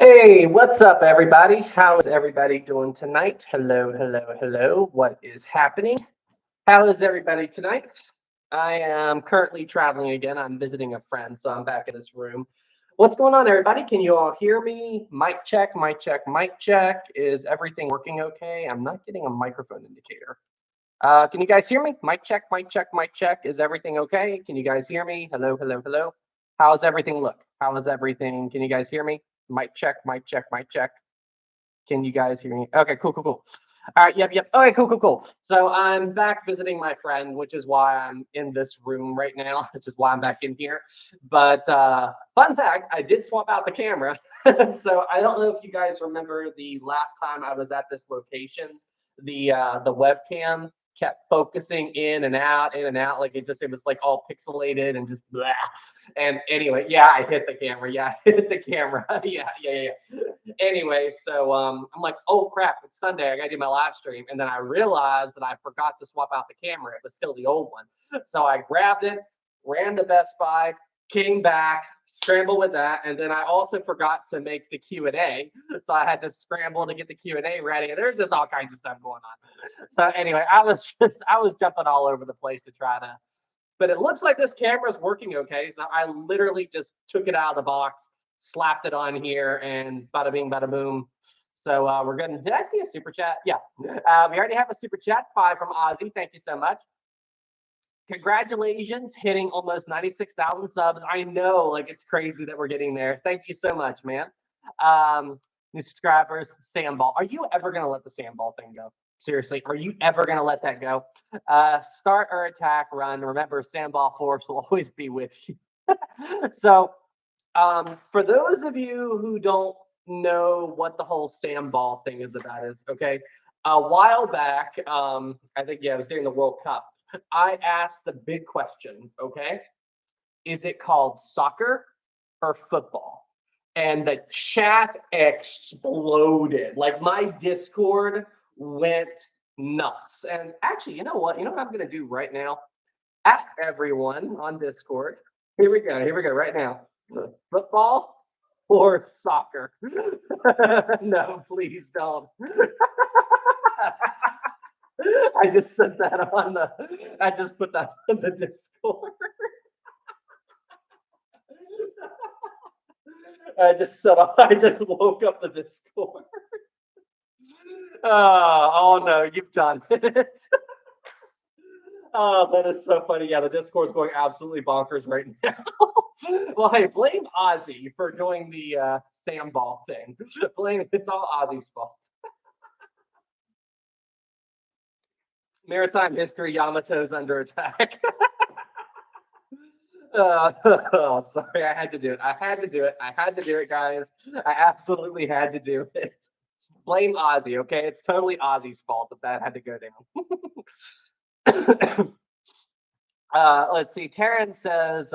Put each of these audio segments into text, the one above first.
Hey, what's up, everybody? How is everybody doing tonight? Hello, hello, hello. What is happening? How is everybody tonight? I am currently traveling again. I'm visiting a friend, so I'm back in this room. What's going on, everybody? Can you all hear me? Mic check, mic check, mic check. Is everything working okay? I'm not getting a microphone indicator. Can you guys hear me? Mic check, mic check, mic check. Is everything okay? Can you guys hear me? Hello, hello, hello. How's everything look? How is everything? Can you guys hear me? Mic check, mic check, mic check. Can you guys hear me? Okay, cool, cool, cool. All right, yep, yep. Okay, cool, cool, cool. So I'm back visiting my friend, which is why I'm in this room right now, which is why I'm back in here. But fun fact, I did swap out the camera. So I don't know if you guys remember the last time I was at this location, the webcam kept focusing in and out, like it was like all pixelated and just blah. And anyway, yeah, I hit the camera. Yeah, I hit the camera. Yeah. Anyway, so I'm like, oh crap, it's Sunday. I gotta do my live stream. And then I realized that I forgot to swap out the camera. It was still the old one. So I grabbed it, ran to Best Buy, came back, scrambled with that, and then I also forgot to make the Q&A. So I had to scramble to get the Q&A ready. And there's just all kinds of stuff going on. So anyway, I was jumping all over the place to try to, but it looks like this camera is working okay. So I literally just took it out of the box, slapped it on here, and bada bing, bada boom. So we're good. Did I see a super chat? Yeah. We already have a super chat, 5 from Ozzy. Thank you so much. Congratulations, hitting almost 96,000 subs. I know, like, it's crazy that we're getting there. Thank you so much, man. New subscribers, Sandball. Are you ever going to let the Sandball thing go? Seriously, are you ever going to let that go? Start or attack, run. Remember, Sandball Force will always be with you. So, for those of you who don't know what the whole Sandball thing is about, is okay. A while back, I think, yeah, it was during the World Cup. I asked the big question, okay? Is it called soccer or football? And the chat exploded. Like my Discord went nuts. And actually, you know what? You know what I'm going to do right now? At everyone on Discord. Here we go. Here we go right now. Football or soccer? No, please don't. I just sent that on the. I just put that on the Discord. I just set off. I just woke up the Discord. Oh no, you've done it. Oh, that is so funny. Yeah, the Discord's going absolutely bonkers right now. Well, hey, blame Ozzy for doing the Sandball thing. Blame it's all Ozzy's fault. Maritime history, Yamato's under attack. Oh, sorry, I had to do it. I had to do it. I had to do it, guys. I absolutely had to do it. Blame Ozzy, okay? It's totally Ozzy's fault that had to go down. Let's see. Taryn says,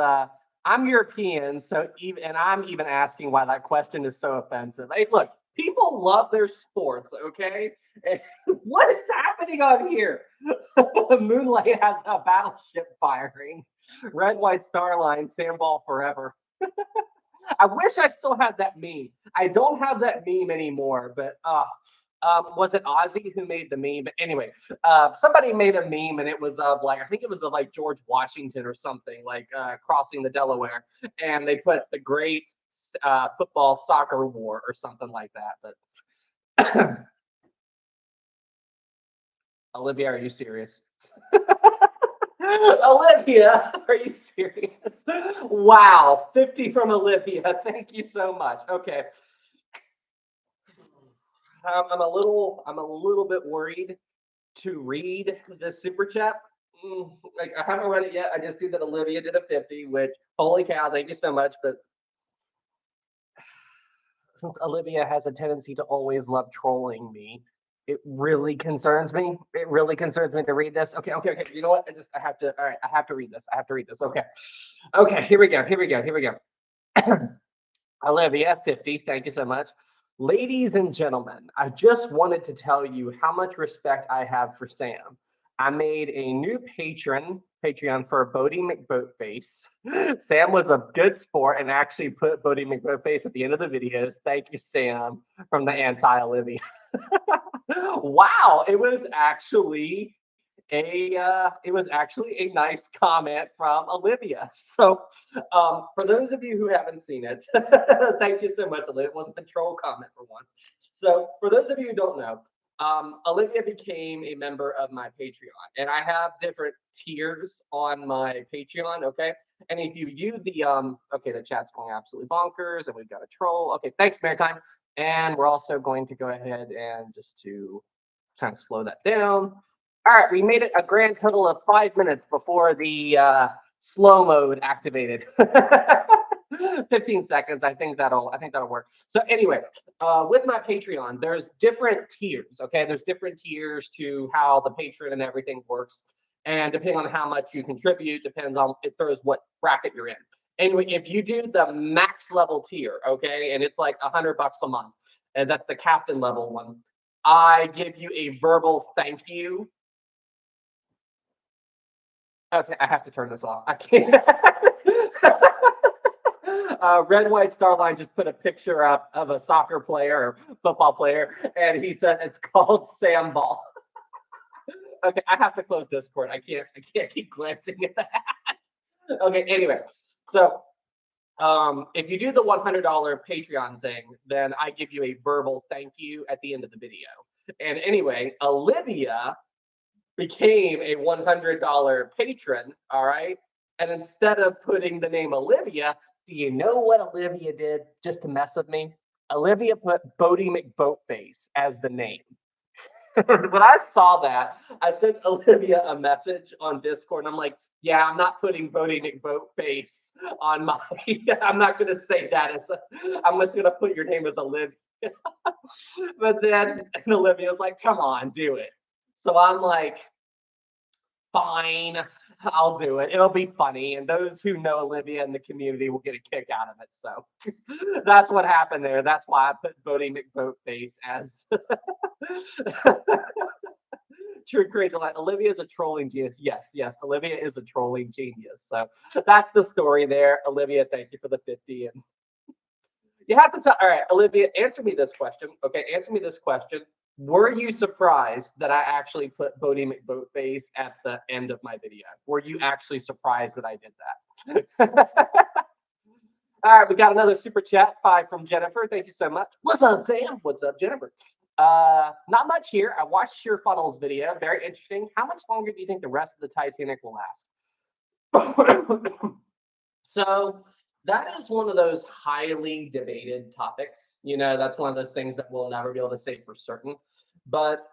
"I'm European, so even and I'm even asking why that question is so offensive." Hey, look, people love their sports, okay? What is happening on here? Moonlight has a battleship firing. Red, white star line, sandball forever. I wish I still had that meme. I don't have that meme anymore, but was it Ozzy who made the meme? But anyway, somebody made a meme and it was of like, I think it was of like George Washington or something, like crossing the Delaware. And they put the great football soccer war or something like that. But Olivia, are you serious? Olivia, are you serious? Wow, 50 from Olivia. Thank you so much. Okay. I'm a little bit worried to read the super chat. Like I haven't read it yet. I just see that Olivia did a 50, which holy cow, thank you so much. But since Olivia has a tendency to always love trolling me, it really concerns me. It really concerns me to read this. Okay. You know what? I have to. All right, I have to read this. I have to read this. Okay. Here we go. Here we go. Here we go. Olivia, 50. Thank you so much. Ladies and gentlemen, I just wanted to tell you how much respect I have for Sam. I made a new Patreon for Bodie McBoatface. Sam was a good sport and actually put Bodie McBoatface at the end of the videos. Thank you, Sam, from the anti-Olivia. Wow, it was actually a nice comment from Olivia. So, for those of you who haven't seen it, thank you so much, Olivia. It wasn't a troll comment for once. So, for those of you who don't know, Olivia became a member of my Patreon, and I have different tiers on my Patreon. Okay, and if you view the okay, the chat's going absolutely bonkers, and we've got a troll. Okay, thanks, Maritime. And we're also going to go ahead and just to kind of slow that down. All right, we made it a grand total of 5 minutes before the slow mode activated. 15 seconds. I think that'll work. So anyway, with my Patreon, there's different tiers. Okay, there's different tiers to how the Patreon and everything works, and depending on how much you contribute, depends on it throws what bracket you're in. Anyway, if you do the max level tier, okay, and it's like $100 a month, and that's the captain level one, I give you a verbal thank you. Okay, I have to turn this off. I can't. Red White Starline just put a picture up of a soccer player or football player, and he said it's called Sam Ball. Okay, I have to close Discord. I can't keep glancing at that. Okay, anyway, so if you do the $100 Patreon thing, then I give you a verbal thank you at the end of the video. And anyway, Olivia became a $100 patron. All right. And instead of putting the name Olivia, do you know what Olivia did just to mess with me? Olivia put Bodie McBoatface as the name. When I saw that, I sent Olivia a message on Discord, and I'm like, yeah, I'm not putting Bodie McBoatface on my. I'm not going to say that as. I'm just going to put your name as Olivia. But then Olivia was like, come on, do it. So I'm like, fine, I'll do it. It'll be funny. And those who know Olivia in the community will get a kick out of it. So that's what happened there. That's why I put Bodie McBoatface as true crazy. Like, Olivia is a trolling genius. Yes, Olivia is a trolling genius. So that's the story there. Olivia, thank you for the 50. And you have to tell, all right, Olivia, answer me this question. Okay, answer me this question. Were you surprised that I actually put Bodie McBoatface at the end of my video? Were you actually surprised that I did that? All right, we got another super chat, 5 from Jennifer. Thank you so much. What's up, Sam? What's up, Jennifer? Not much here. I watched your funnels video. Very interesting. How much longer do you think the rest of the Titanic will last? So that is one of those highly debated topics. You know, that's one of those things that we'll never be able to say for certain. But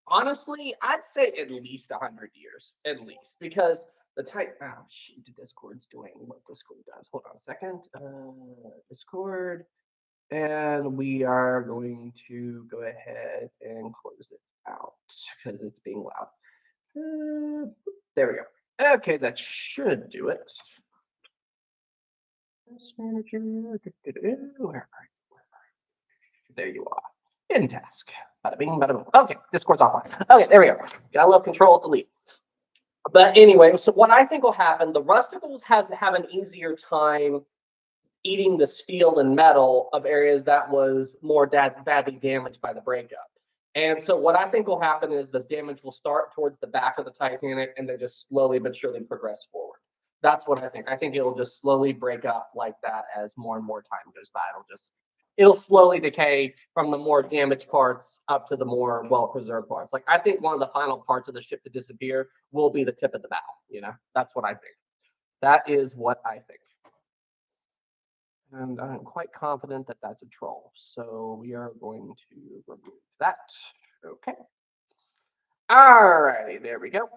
honestly, I'd say at least 100 years, at least, because oh shoot, the Discord's doing what Discord does. Hold on a second. Discord, and we are going to go ahead and close it out because it's being loud. There we go. Okay, that should do it. Manager. Where are you? There you are. In task. Bada bing, bada boom. Okay, Discord's offline. Okay, there we go. Got a little control delete. But anyway, so what I think will happen, the rusticals have an easier time eating the steel and metal of areas that was more badly damaged by the breakup. And so what I think will happen is the damage will start towards the back of the Titanic and then just slowly but surely progress forward. That's what I think. I think it'll just slowly break up like that as more and more time goes by. It'll slowly decay from the more damaged parts up to the more well-preserved parts. Like, I think one of the final parts of the ship to disappear will be the tip of the bow. You know, that's what I think. That is what I think. And I'm quite confident that that's a troll. So we are going to remove that. Okay. All righty, there we go.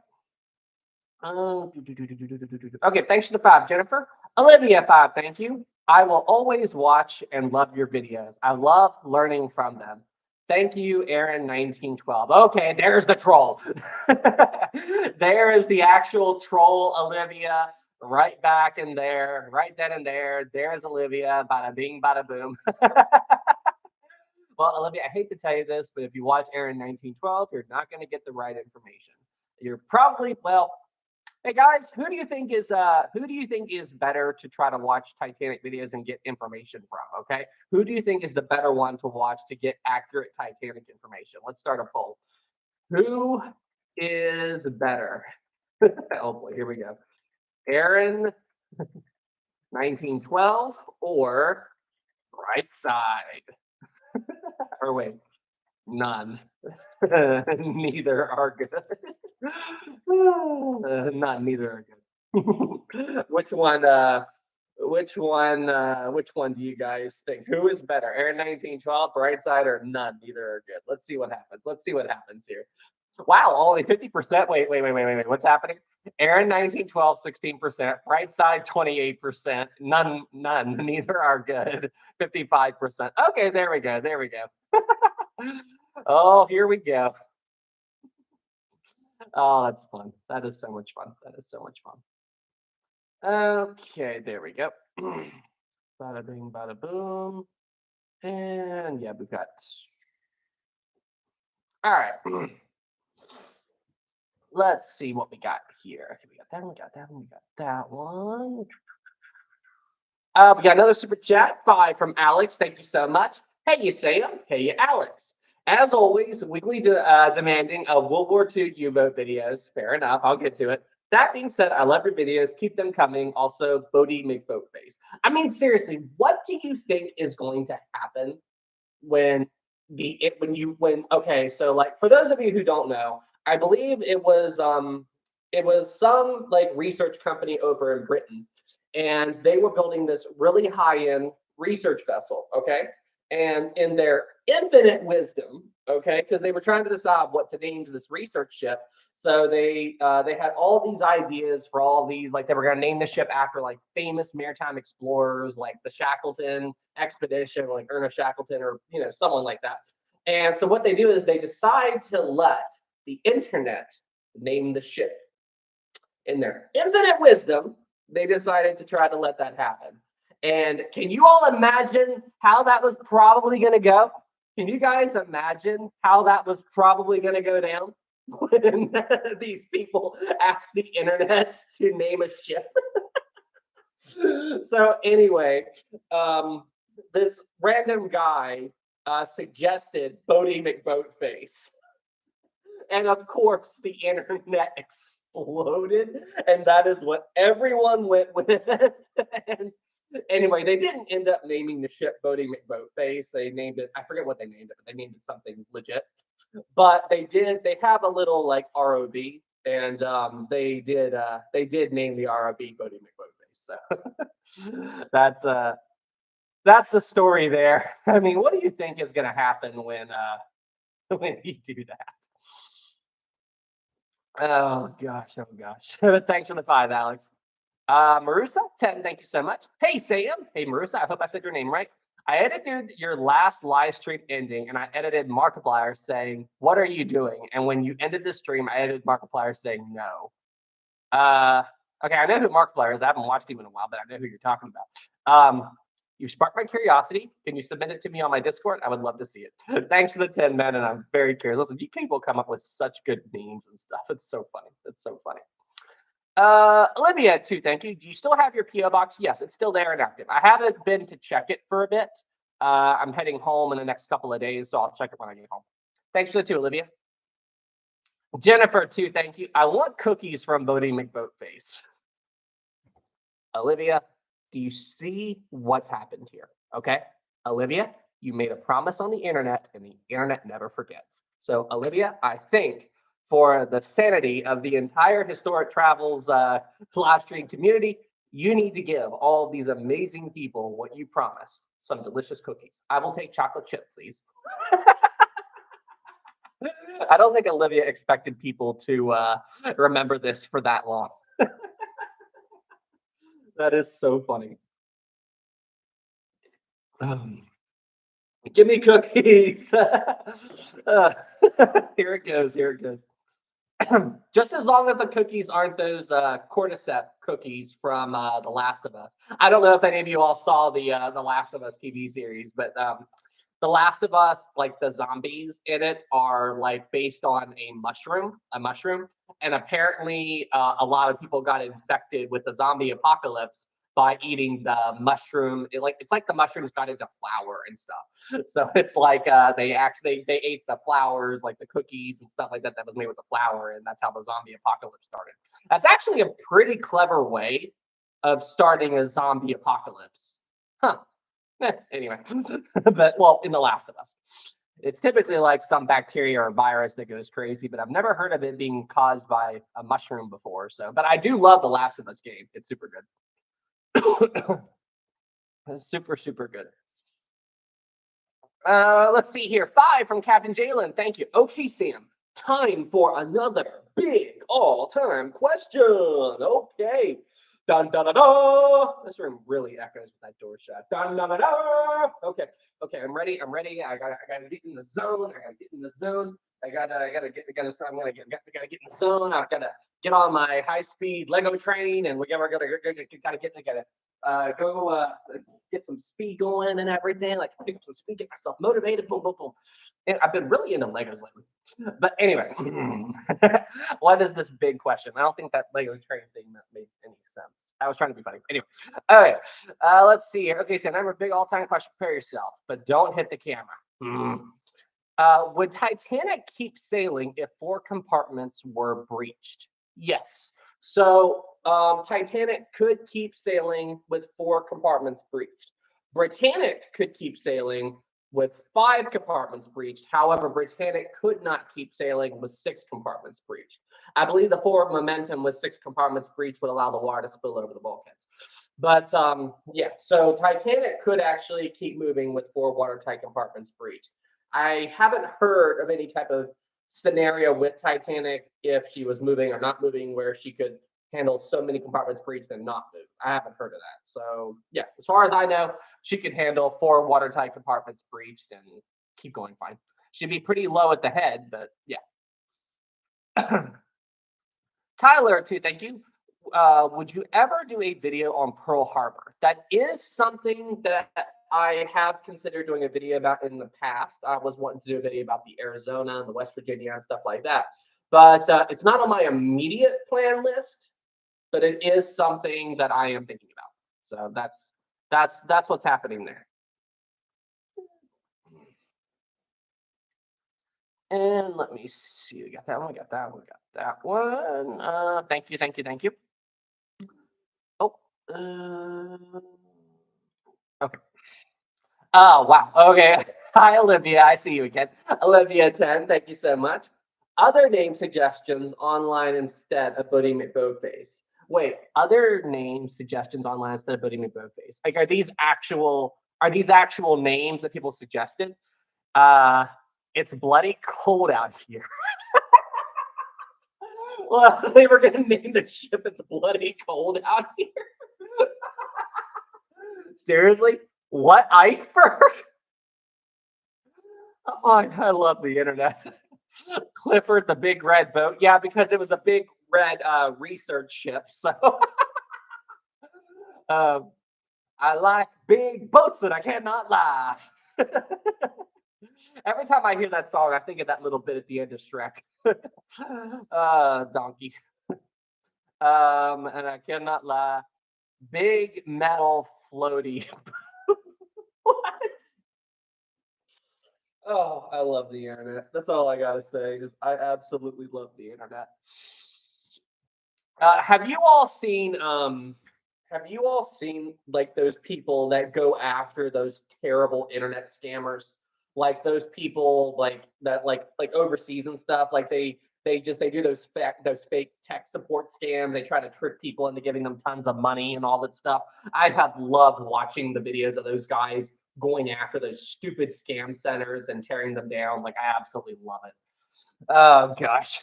Okay, thanks for the 5, Jennifer. Olivia, 5, thank you. I will always watch and love your videos. I love learning from them. Thank you, Aaron1912. Okay, there's the troll. There is the actual troll, Olivia, right back in there, right then and there. There's Olivia, bada bing, bada boom. Well, Olivia, I hate to tell you this, but if you watch Aaron1912, you're not going to get the right information. You're probably, well, hey guys, who do you think is better to try to watch Titanic videos and get information from? Okay, who do you think is the better one to watch to get accurate Titanic information? Let's start a poll. Who is better? Oh boy, here we go. Aaron 1912 or Right Side? Or wait, none. Neither are good. Not neither are good. Which one? Which one do you guys think? Who is better, Aaron 1912, Brightside, or none? Neither are good. Let's see what happens. Let's see what happens here. Wow, only 50%. Wait. What's happening? Aaron 1912, 16%. Brightside 28%. None. Neither are good. 55%. Okay, there we go. There we go. Oh, here we go. Oh, that's fun. That is so much fun. That is so much fun. Okay, there we go. Bada bing, bada boom. And yeah, we've got. All right. Let's see what we got here. Okay, we got that one, we got that one, we got that one. We got another super chat from Alex. Thank you so much. Hey, you Sam. Hey, you Alex. As always, weekly demanding of World War II U-boat videos. Fair enough. I'll get to it. That being said, I love your videos. Keep them coming. Also, Bodie McBoatface. I mean, seriously, what do you think is going to happen when okay, so like for those of you who don't know, I believe it was some like research company over in Britain, and they were building this really high-end research vessel, okay? And in their infinite wisdom, okay, because they were trying to decide what to name to this research ship, so they had all these ideas for all these, like they were going to name the ship after like famous maritime explorers, like the Shackleton expedition, like Ernest Shackleton, or someone like that. And so what they do is they decide to let the internet name the ship. In their infinite wisdom, they decided to try to let that happen. And can you all imagine how that was probably going to go? Can you guys imagine how that was probably going to go down when these people asked the internet to name a ship? So anyway, this random guy suggested Bodie McBoatface. And of course, the internet exploded, and that is what everyone went with. And anyway, they didn't end up naming the ship Bodie McBoatface. They named it, I forget what they named it, but they named it something legit. But they have a little like ROV, and they did name the ROV Bodie McBoatface. So that's the story there. I mean, what do you think is going to happen when you do that? Oh gosh. Thanks for the 5, Alex. Marusa 10, thank you so much. Hey Sam. Hey Marusa, I hope I said your name right. I edited your last live stream ending, and I edited Markiplier saying, "What are you doing?" And when you ended the stream, I edited Markiplier saying, "No." Okay, I know who Markiplier is. I haven't watched him in a while, but I know who you're talking about. You sparked my curiosity. Can you submit it to me on my Discord? I would love to see it. Thanks for the 10 men, and I'm very curious. Listen, you people come up with such good memes and stuff. It's so funny. It's so funny. Olivia, too, thank you. Do you still have your PO box? Yes, it's still there and active. I haven't been to check it for a bit. I'm heading home in the next couple of days, so I'll check it when I get home. Thanks for the 2, Olivia. Jennifer, too, thank you. I want cookies from Bodie McBoatface. Olivia, do you see what's happened here? Okay, Olivia, you made a promise on the internet, and the internet never forgets. So, Olivia, I think for the sanity of the entire Historic Travels live stream community, you need to give all these amazing people what you promised: some delicious cookies. I will take chocolate chip, please. I don't think Olivia expected people to remember this for that long. That is so funny. Give me cookies. Here it goes. Just as long as the cookies aren't those cordyceps cookies from The Last of Us. I don't know if any of you all saw the Last of Us TV series, but The Last of Us, like the zombies in it, are like based on a mushroom, and apparently a lot of people got infected with the zombie apocalypse by eating the mushroom. It's like the mushrooms got into flour and stuff. So it's like they ate the flowers, like the cookies and stuff like that was made with the flour, and that's how the zombie apocalypse started. That's actually a pretty clever way of starting a zombie apocalypse. Huh. Anyway, but well, in The Last of Us, it's typically like some bacteria or virus that goes crazy, but I've never heard of it being caused by a mushroom before. So, but I do love The Last of Us game. It's super good. It's super good. Let's see here. 5 from Captain Jalen. Thank you. Okay, Sam. Time for another big all-time question. Okay. Dun dun dun dun. This room really echoes with that door shut. Dun dun dun dun. Okay. Okay, I'm ready. I'm ready. I gotta get in the zone. I gotta get in the zone. I gotta get. I'm gonna get. I gotta get in the zone. I've gotta get on my high-speed Lego train, and we gotta go get some speed going and everything. Like pick up some speed, get myself motivated. Boom, boom, boom. And I've been really into Legos lately. But anyway, what is this big question? I don't think that Lego train thing made any sense. I was trying to be funny. Anyway, okay. Let's see here. Okay, so I'm a big all-time question. Prepare yourself, but don't hit the camera. Would Titanic keep sailing if 4 compartments were breached? Yes. So Titanic could keep sailing with 4 compartments breached. Britannic could keep sailing with 5 compartments breached. However, Britannic could not keep sailing with 6 compartments breached. I believe the forward momentum with 6 compartments breached would allow the water to spill over the bulkheads. But yeah, so Titanic could actually keep moving with 4 watertight compartments breached. I haven't heard of any type of scenario with Titanic if she was moving or not moving where she could handle so many compartments breached and not move. I haven't heard of that. So yeah, as far as I know, she could handle 4 watertight compartments breached and keep going fine. She'd be pretty low at the head, but yeah. Tyler, too, thank you. Would you ever do a video on Pearl Harbor? That is something that I have considered doing a video about in the past. I was wanting to do a video about the Arizona and the West Virginia and stuff like that. But it's not on my immediate plan list, but it is something that I am thinking about. So that's what's happening there. And let me see. We got that one. We got that one. We got that one. Thank you. Thank you. Thank you. Oh. Okay. Oh, wow. Okay. Hi, Olivia. I see you again. Olivia 10. Thank you so much. Other name suggestions online instead of Buddy McBoatface. Wait, other name suggestions online instead of Buddy McBoatface. Like, are these actual names that people suggested? It's bloody cold out here. Well, they were gonna name the ship It's Bloody Cold Out Here. Seriously? What iceberg? Oh, I love the internet. Clifford, the big red boat. Yeah, because it was a big red research ship. So I like big boats and I cannot lie. Every time I hear that song, I think of that little bit at the end of Shrek. Donkey. And I cannot lie. Big metal floaty. What? Oh, I love the internet. That's all I gotta say. Is I absolutely love the internet. Have you all seen? Have you all seen like those people that go after those terrible internet scammers? Like those people like that like overseas and stuff. Like they do those fake tech support scams. They try to trick people into giving them tons of money and all that stuff. I have loved watching the videos of those guys going after those stupid scam centers and tearing them down. Like I absolutely love it. Oh gosh.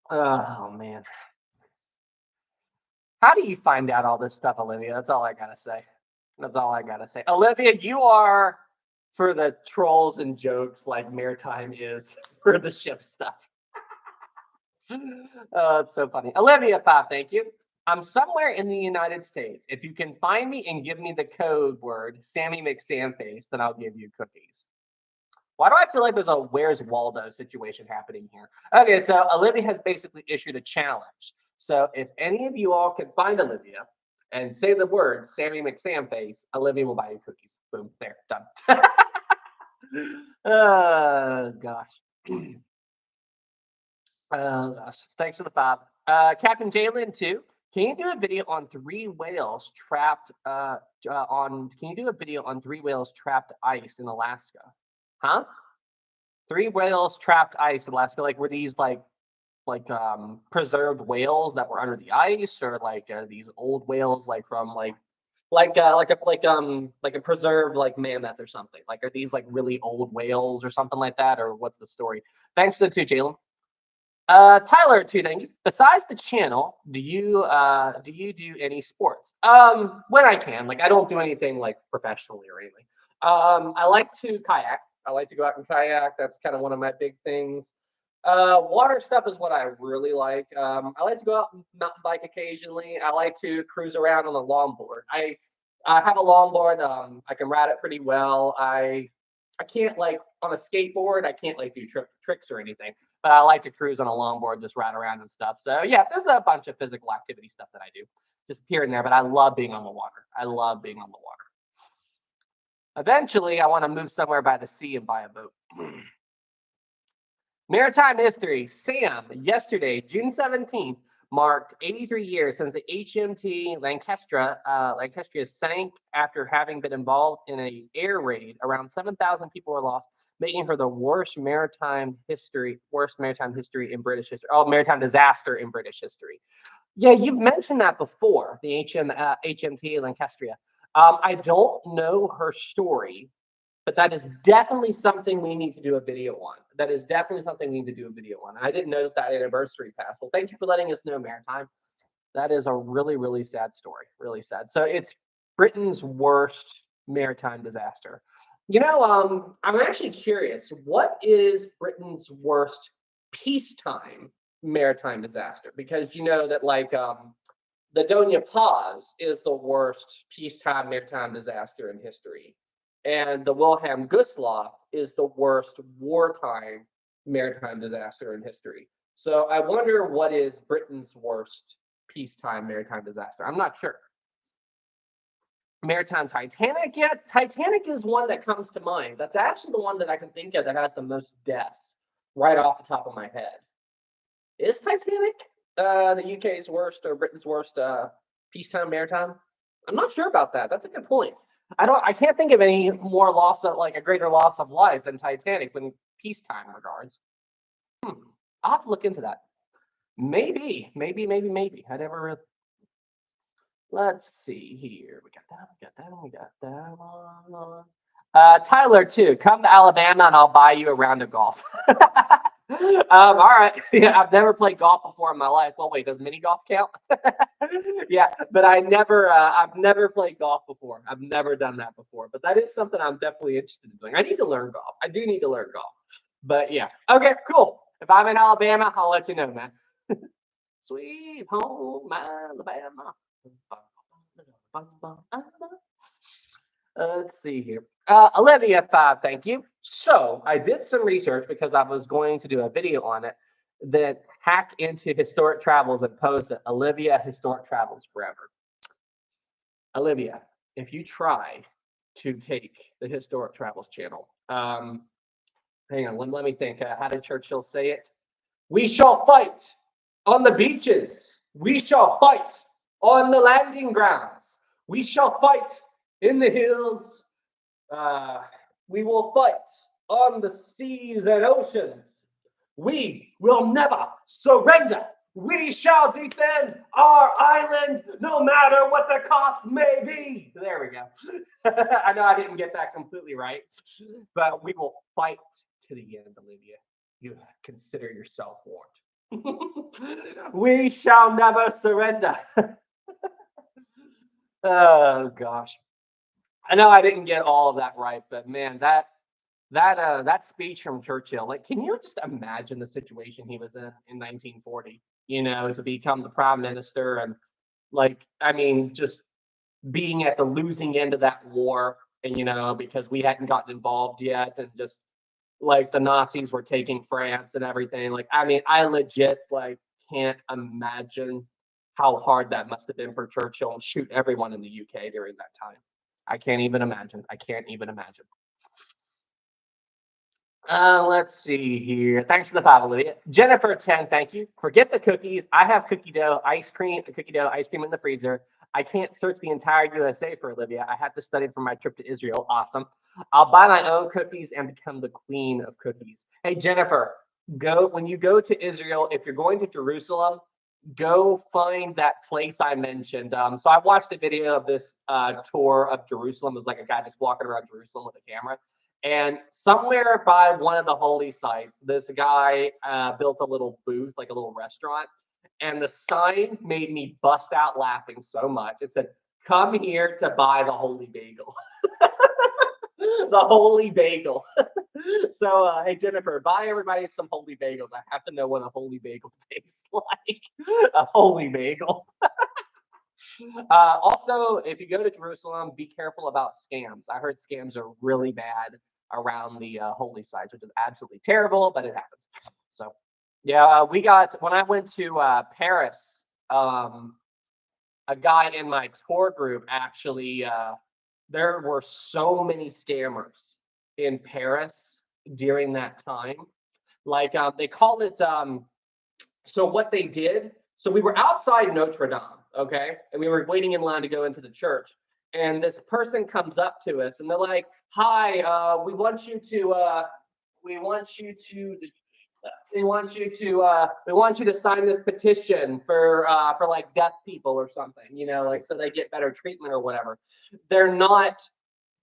Oh man. How do you find out all this stuff, Olivia? That's all I gotta say. That's all I gotta say. Olivia, you are for the trolls and jokes like Maritime is for the ship stuff. Oh, it's so funny. Olivia 5, thank you. I'm somewhere in the United States. If you can find me and give me the code word Sammy McSamface, then I'll give you cookies. Why do I feel like there's a Where's Waldo situation happening here? Okay, so Olivia has basically issued a challenge. So if any of you all can find Olivia and say the words Sammy McSamface, Olivia will buy you cookies. Boom, there, done. Oh gosh. Gosh. Thanks for the 5. Captain Jalen 2. Can you do a video on 3 whales trapped on can you do a video on 3 whales trapped ice in Alaska? Huh? 3 whales trapped ice in Alaska. Like were these preserved whales that were under the ice, or like these old whales like from like a preserved like mammoth or something? Like are these like really old whales or something like that, or what's the story? Thanks to the 2, Jalen. Tyler, 2, thank you. Besides the channel, do you do any sports? When I can. Like I don't do anything like professionally or anything. I like to kayak. I like to go out and kayak. That's kind of one of my big things. Water stuff is what I really like. I like to go out and mountain bike occasionally. I like to cruise around on a longboard. I have a longboard. I can ride it pretty well. I can't like on a skateboard. I can't like do tricks or anything. But I like to cruise on a longboard, just ride around and stuff. So yeah, there's a bunch of physical activity stuff that I do, just here and there. But I love being on the water. I love being on the water. Eventually, I want to move somewhere by the sea and buy a boat. Maritime history. Sam, yesterday, June 17th, marked 83 years since the HMT Lancastria sank after having been involved in an air raid. Around 7,000 people were lost, making her the worst maritime history in British history. Oh, maritime disaster in British history. Yeah, you've mentioned that before, the HMT Lancastria. I don't know her story, but that is definitely something we need to do a video on. That is definitely something we need to do a video on. I didn't know that anniversary passed. Well, thank you for letting us know, Maritime. That is a really, really sad story. Really sad. So it's Britain's worst maritime disaster. I'm actually curious. What is Britain's worst peacetime maritime disaster? Because you know that the Donia Pause is the worst peacetime maritime disaster in history. And the Wilhelm Gustloff is the worst wartime maritime disaster in history. So I wonder what is Britain's worst peacetime maritime disaster. I'm not sure. Maritime Titanic, yeah, Titanic is one that comes to mind. That's actually the one that I can think of that has the most deaths right off the top of my head. Is Titanic the UK's worst or Britain's worst peacetime maritime? I'm not sure about that. That's a good point. I can't think of any more loss of like a greater loss of life than Titanic in peacetime regards. I'll have to look into that. Maybe. I never. Let's see here. We got that one. Tyler, too. Come to Alabama and I'll buy you a round of golf. All right. Yeah, I've never played golf before in my life. Well, wait, does mini golf count? Yeah, but I've never played golf before. I've never done that before. But that is something I'm definitely interested in doing. I need to learn golf. I do need to learn golf. But yeah. Okay, cool. If I'm in Alabama, I'll let you know, man. Sweet home Alabama. Let's see here. Olivia 5, thank you. So I did some research because I was going to do a video on it that hack into historic travels and post it. Olivia Historic Travels Forever. Olivia, if you try to take the Historic Travels channel, hang on, let me think. How did Churchill say it? We shall fight on the beaches. We shall fight on the landing grounds. We shall fight in the hills. We will fight on the seas and oceans. We will never surrender. We shall defend our island no matter what the cost may be. There we go. I know I didn't get that completely right, but we will fight to the end, Olivia. You consider yourself warned. We shall never surrender. Oh gosh. I know I didn't get all of that right, but man, that speech from Churchill, like, can you just imagine the situation he was in 1940? To become the prime minister and just being at the losing end of that war, and because we hadn't gotten involved yet, and just like the Nazis were taking France and everything. Like, I mean, I legit like can't imagine how hard that must have been for Churchill and shoot everyone in the UK during that time. I can't even imagine. I can't even imagine. Let's see here. Thanks for the follow, Olivia. Jennifer 10, thank you. Forget the cookies. I have cookie dough ice cream in the freezer. I can't search the entire USA for Olivia. I have to study for my trip to Israel. Awesome. I'll buy my own cookies and become the queen of cookies. Hey, Jennifer, go when you go to Israel, if you're going to Jerusalem, go find that place I mentioned. So I watched a video of this tour of Jerusalem. It was like a guy just walking around Jerusalem with a camera. And somewhere by one of the holy sites, this guy built a little booth, like a little restaurant. And the sign made me bust out laughing so much. It said, "Come here to buy the holy bagel." The holy bagel. So, hey, Jennifer, buy everybody some holy bagels. I have to know what a holy bagel tastes like. A holy bagel. Also, if you go to Jerusalem, be careful about scams. I heard scams are really bad around the holy sites, which is absolutely terrible, but it happens. So, yeah, we got when I went to Paris. A guy in my tour group actually. There were so many scammers in Paris during that time. Like they call it. So what they did, so we were outside Notre Dame, okay, and we were waiting in line to go into the church, and this person comes up to us, and they're like, "Hi, we want you to, we want you to sign this petition for like deaf people or something, you know, like so they get better treatment or whatever." They're not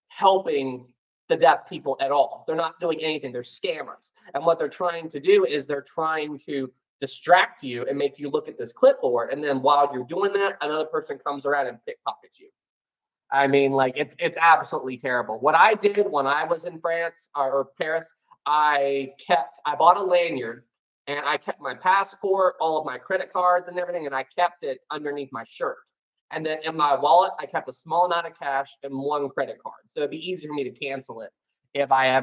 helping the deaf people at all. They're not doing anything. They're scammers. And what they're trying to do is they're trying to distract you and make you look at this clipboard. And then while you're doing that, another person comes around and pickpockets you. I mean, like it's absolutely terrible. What I did when I was in France or Paris, I bought a lanyard and I kept my passport, all of my credit cards and everything, and I kept it underneath my shirt. And then in my wallet, I kept a small amount of cash and one credit card. So it'd be easier for me to cancel it if I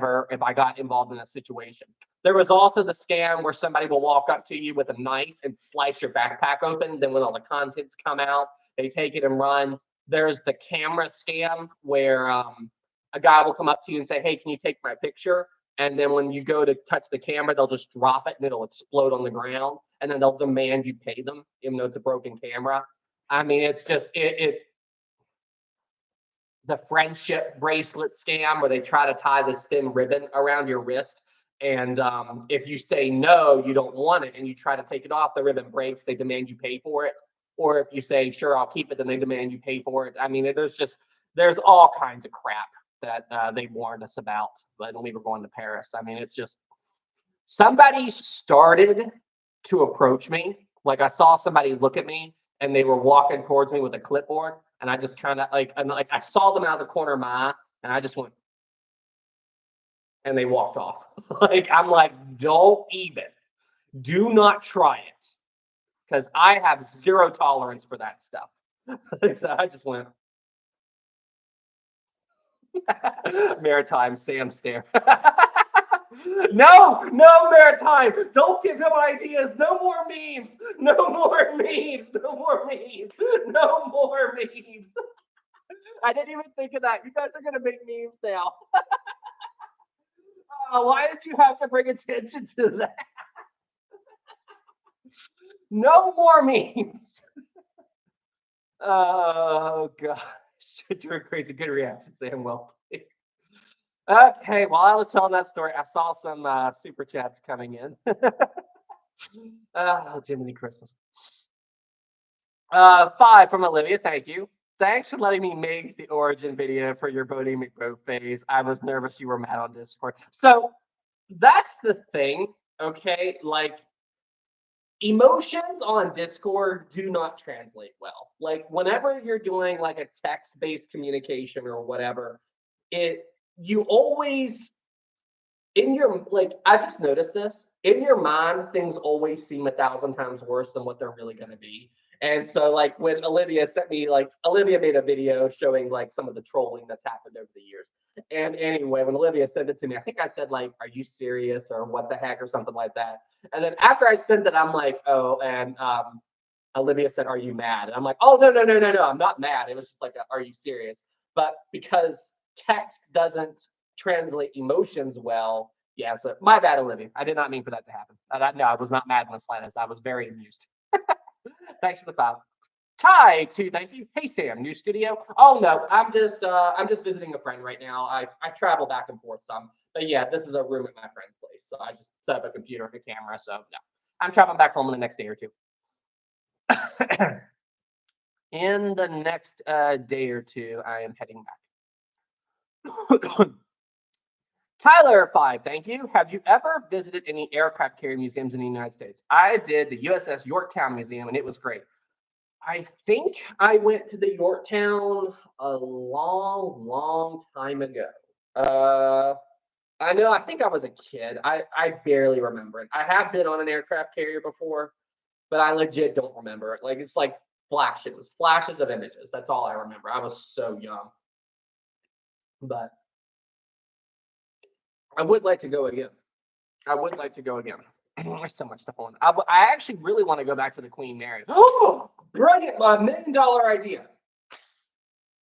got involved in a situation. There was also the scam where somebody will walk up to you with a knife and slice your backpack open. Then when all the contents come out, they take it and run. There's the camera scam where a guy will come up to you and say, "Hey, can you take my picture?" And then when you go to touch the camera, they'll just drop it and it'll explode on the ground. And then they'll demand you pay them, even though it's a broken camera. I mean, it's just the friendship bracelet scam where they try to tie this thin ribbon around your wrist. And if you say no, you don't want it, and you try to take it off, the ribbon breaks. They demand you pay for it. Or if you say, "Sure, I'll keep it," then they demand you pay for it. I mean, there's all kinds of crap that they warned us about when we were going to Paris. I mean, it's just somebody started to approach me. Like I saw somebody look at me and they were walking towards me with a clipboard. And I just kind of like I saw them out of the corner of my eye and I just went, and they walked off. Like I'm like, do not try it. Because I have zero tolerance for that stuff. So I just went, Maritime Sam stare. No, Maritime. Don't give him ideas. No more memes. No more memes. No more memes. No more memes. I didn't even think of that. You guys are gonna make memes now. Why did you have to bring attention to that? No more memes. Oh gosh. Doing crazy. Good reaction, Sam. Well. Okay, while I was telling that story, I saw some super chats coming in. Oh, Jiminy Christmas. 5 from Olivia, thank you. Thanks for letting me make the origin video for your Bodie McBoat phase. I was nervous you were mad on Discord. So that's the thing, okay? Like emotions on Discord do not translate well. Like whenever you're doing like a text-based communication or whatever, you always in your like I've just noticed this in your mind things always seem 1,000 times worse than what they're really going to be, And so like when Olivia sent me like Olivia made a video showing like some of the trolling that's happened over the years. And anyway, when Olivia sent it to me, I think I said like, "Are you serious?" or "What the heck?" or something like that. And then after I sent it, I'm like, "Oh," and Olivia said, "Are you mad?" And I'm like, "Oh no, no, no, no, no, I'm not mad. It was just like, "Are you serious?" But because text doesn't translate emotions well, yeah. So my bad, Olivia. I did not mean for that to happen. No, I was not mad in the slightest. I was very amused. Thanks for the follow. Ty, too. Thank you. Hey Sam, new studio. Oh no, I'm just visiting a friend right now. I travel back and forth some, but yeah, this is a room at my friend's place. So I just set up a computer and a camera. So no, I'm traveling back home in the next day or two. In the next day or two, I am heading back. Tyler 5, thank you. Have you ever visited any aircraft carrier museums in the United States? I did the USS Yorktown Museum, and it was great. I think I went to the Yorktown a long, long time ago. Uh, I know, I think I was a kid. I barely remember it. I have been on an aircraft carrier before, but I legit don't remember it. Like it's like flashes of images. That's all I remember. I was so young, but I would like to go again. I would like to go again. There's so much stuff on. I actually really want to go back to the Queen Mary. Oh, brilliant! $1 million idea.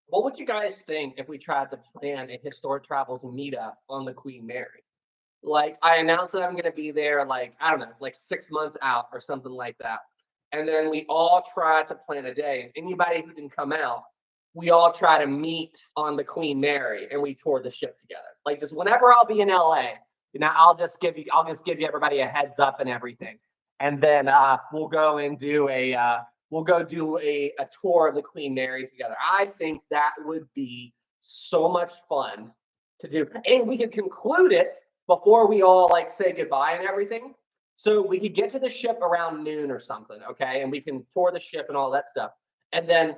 What would you guys think if we tried to plan a historic travels meetup on the Queen Mary? Like I announced that I'm going to be there, like I don't know, like 6 months out or something like that, and then we all try to plan a day. And anybody who can come out, we all try to meet on the Queen Mary and we tour the ship together. Like just whenever I'll be in LA, I'll just give you everybody a heads up and everything, and then we'll go do a tour of the Queen Mary together. I think that would be so much fun to do, and we can conclude it before we all like say goodbye and everything. So we could get to the ship around noon or something, okay? And we can tour the ship and all that stuff. And then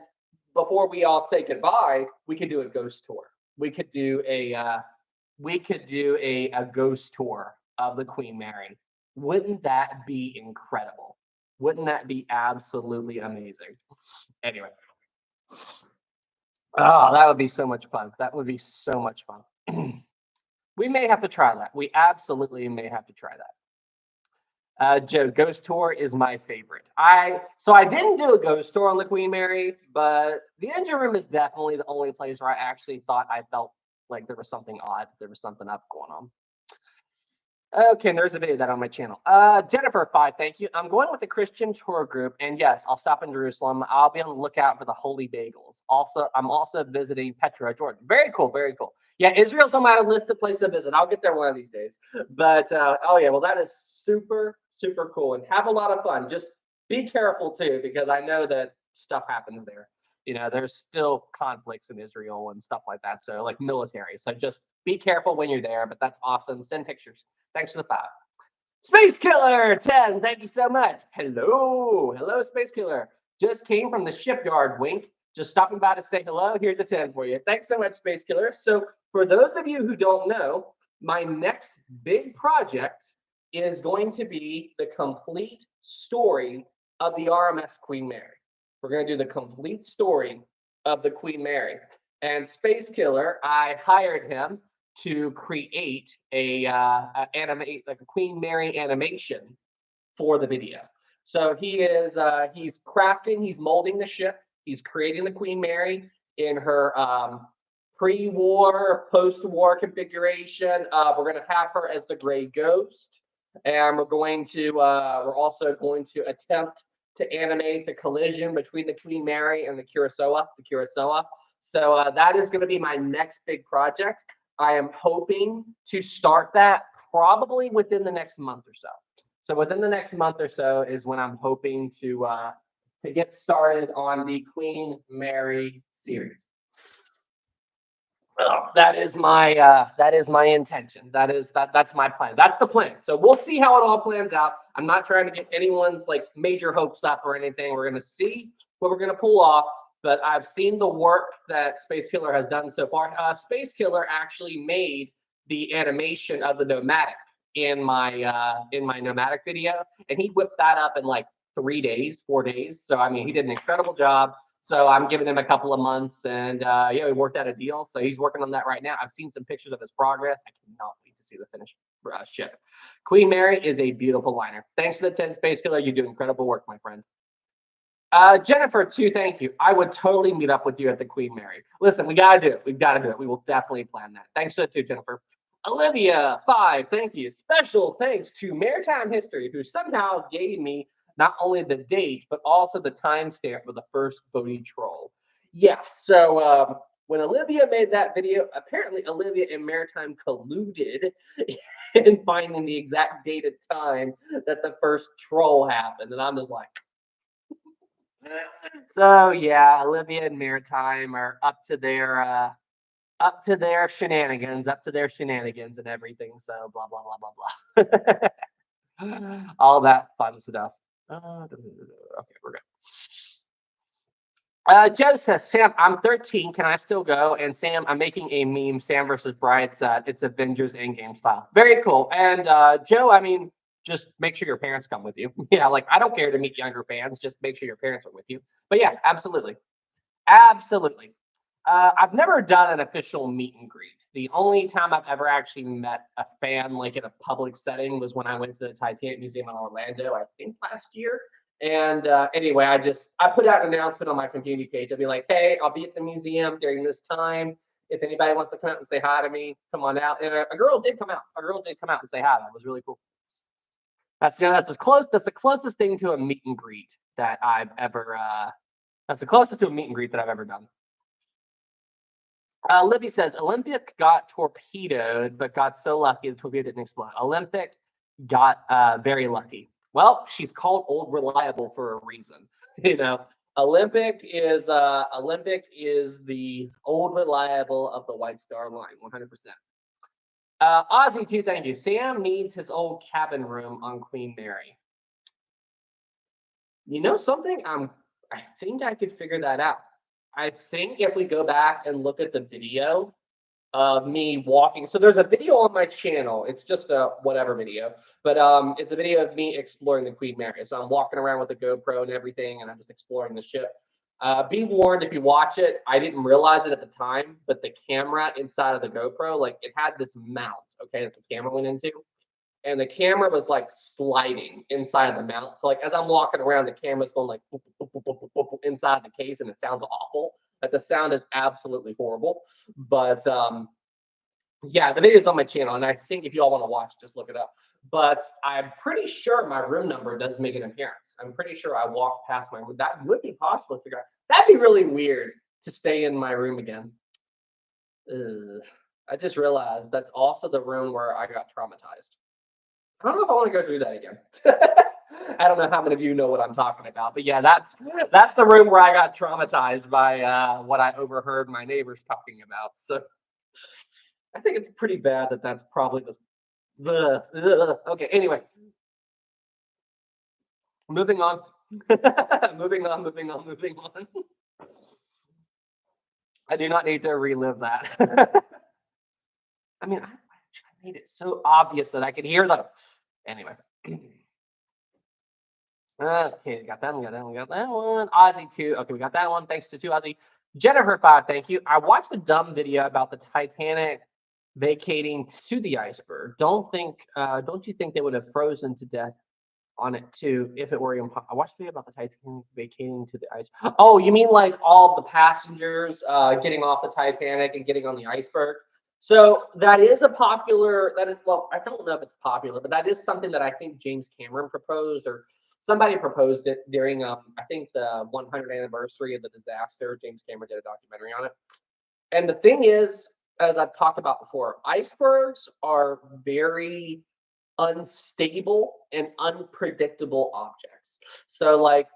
before we all say goodbye, we could do a ghost tour. We could do a ghost tour of the Queen Mary. Wouldn't that be incredible? Wouldn't that be absolutely amazing? Anyway, oh, that would be so much fun. That would be so much fun. We may have to try that. We absolutely may have to try that. Joe, Ghost Tour is my favorite. I didn't do a Ghost Tour on the Queen Mary, but the engine room is definitely the only place where I actually thought I felt like there was something odd, there was something up going on. Okay, there's a video of that on my channel. Jennifer 5, thank you. I'm going with the Christian tour group, and yes, I'll stop in Jerusalem. I'll be on the lookout for the holy bagels. Also, I'm also visiting Petra, Jordan. Very cool, very cool. Yeah, Israel's on my list of places to visit. I'll get there one of these days. But oh yeah, well that is super, super cool, and have a lot of fun. Just be careful too, because I know that stuff happens there. You know, there's still conflicts in Israel and stuff like that. So like military. So just be careful when you're there. But that's awesome. Send pictures. Thanks for the 5. Space Killer 10, thank you so much. Hello. Hello, Space Killer. Just came from the shipyard, wink. Just stopping by to say hello. Here's a 10 for you. Thanks so much, Space Killer. So for those of you who don't know, my next big project is going to be the complete story of the RMS Queen Mary. We're going to do the complete story of the Queen Mary. And Space Killer, I hired him to create animate like a Queen Mary animation for the video. So he's crafting, he's molding the ship, he's creating the Queen Mary in her pre-war, post-war configuration. We're going to have her as the Gray Ghost, and we're also going to attempt to animate the collision between the Queen Mary and the Kurosawa. So that is going to be my next big project. I am hoping to start that probably within the next month or so. So within the next month or so is when I'm hoping to get started on the Queen Mary series. That is my intention. That's my plan. That's the plan. So we'll see how it all plans out. I'm not trying to get anyone's like major hopes up or anything. We're gonna see what we're gonna pull off. But I've seen the work that Space Killer has done so far. Space Killer actually made the animation of the Nomadic in my Nomadic video, and he whipped that up in like 3 days, 4 days. So, I mean, he did an incredible job. So I'm giving him a couple of months, and yeah, we worked out a deal. So he's working on that right now. I've seen some pictures of his progress. I cannot wait to see the finished ship. Queen Mary is a beautiful liner. Thanks for the 10 Space Killer. You do incredible work, my friend. Jennifer, too, thank you. I would totally meet up with you at the Queen Mary. Listen, we got to do it. We've got to do it. We will definitely plan that. Thanks for that, too, Jennifer. Olivia, 5, thank you. Special thanks to Maritime History, who somehow gave me not only the date, but also the timestamp for the first Bodhi troll. Yeah, so when Olivia made that video, apparently Olivia and Maritime colluded in finding the exact date and time that the first troll happened. And I'm just like, so yeah, Olivia and Maritime are up to their shenanigans, and everything. So blah blah blah blah blah. All that fun stuff. Okay, we're good. Joe says, Sam, I'm 13. Can I still go? And Sam, I'm making a meme, Sam versus Bride set. It's Avengers Endgame style. Very cool. And Joe, I mean, just make sure your parents come with you. Yeah, like I don't care to meet younger fans. Just make sure your parents are with you. But yeah, absolutely. Absolutely. I've never done an official meet and greet. The only time I've ever actually met a fan like in a public setting was when I went to the Titanic Museum in Orlando, I think last year. And anyway, I put out an announcement on my community page. I'll be like, hey, I'll be at the museum during this time. If anybody wants to come out and say hi to me, come on out. And a girl did come out. A girl did come out and say hi. That was really cool. That's that's the closest thing to a meet and greet that I've ever that's the closest to a meet and greet that I've ever done. Libby says Olympic got torpedoed, but got so lucky the torpedo didn't explode. Olympic got very lucky. Well, she's called old reliable for a reason. You know, Olympic is the old reliable of the White Star Line, 100%. Ozzy too, thank you. Sam needs his old cabin room on Queen Mary. You know something? I think I could figure that out. I think if we go back and look at the video of me walking, so there's a video on my channel. It's just a whatever video, but it's a video of me exploring the Queen Mary. So I'm walking around with a GoPro and everything, and I'm just exploring the ship. Be warned, if you watch it, I didn't realize it at the time, but the camera inside of the GoPro, like it had this mount, okay, that the camera went into. And the camera was like sliding inside of the mount. So like as I'm walking around, the camera's going like boop, boop, boop, boop, boop, boop, inside the case, and it sounds awful. Like the sound is absolutely horrible. But yeah, the video's on my channel, and I think if you all want to watch, just look it up. But I'm pretty sure my room number does make an appearance. I'm pretty sure I walked past my room. That would be possible to figure out. That'd be really weird to stay in my room again. I just realized that's also the room where I got traumatized. I don't know if I want to go through that again. I don't know how many of you know what I'm talking about, but yeah, that's the room where I got traumatized by what I overheard my neighbors talking about. So I think it's pretty bad that that's probably the okay. Anyway, moving on, moving on. I do not need to relive that. I mean, I made it so obvious that I could hear them. Anyway. Okay, got that one, we got that one. Ozzy 2. Okay, we got that one. Thanks to 2 Ozzy. Jennifer 5, thank you. I watched a dumb video about the Titanic vacating to the iceberg. Don't you think they would have frozen to death on it too if it were impossible? I watched a video about the Titanic vacating to the ice. Oh, you mean like all the passengers getting off the Titanic and getting on the iceberg? So that is well, I don't know if it's popular, but that is something that I think James Cameron proposed, or somebody proposed it during I think the 100th anniversary of the disaster. James Cameron did a documentary on it. And the thing is, as I've talked about before, icebergs are very unstable and unpredictable objects. So like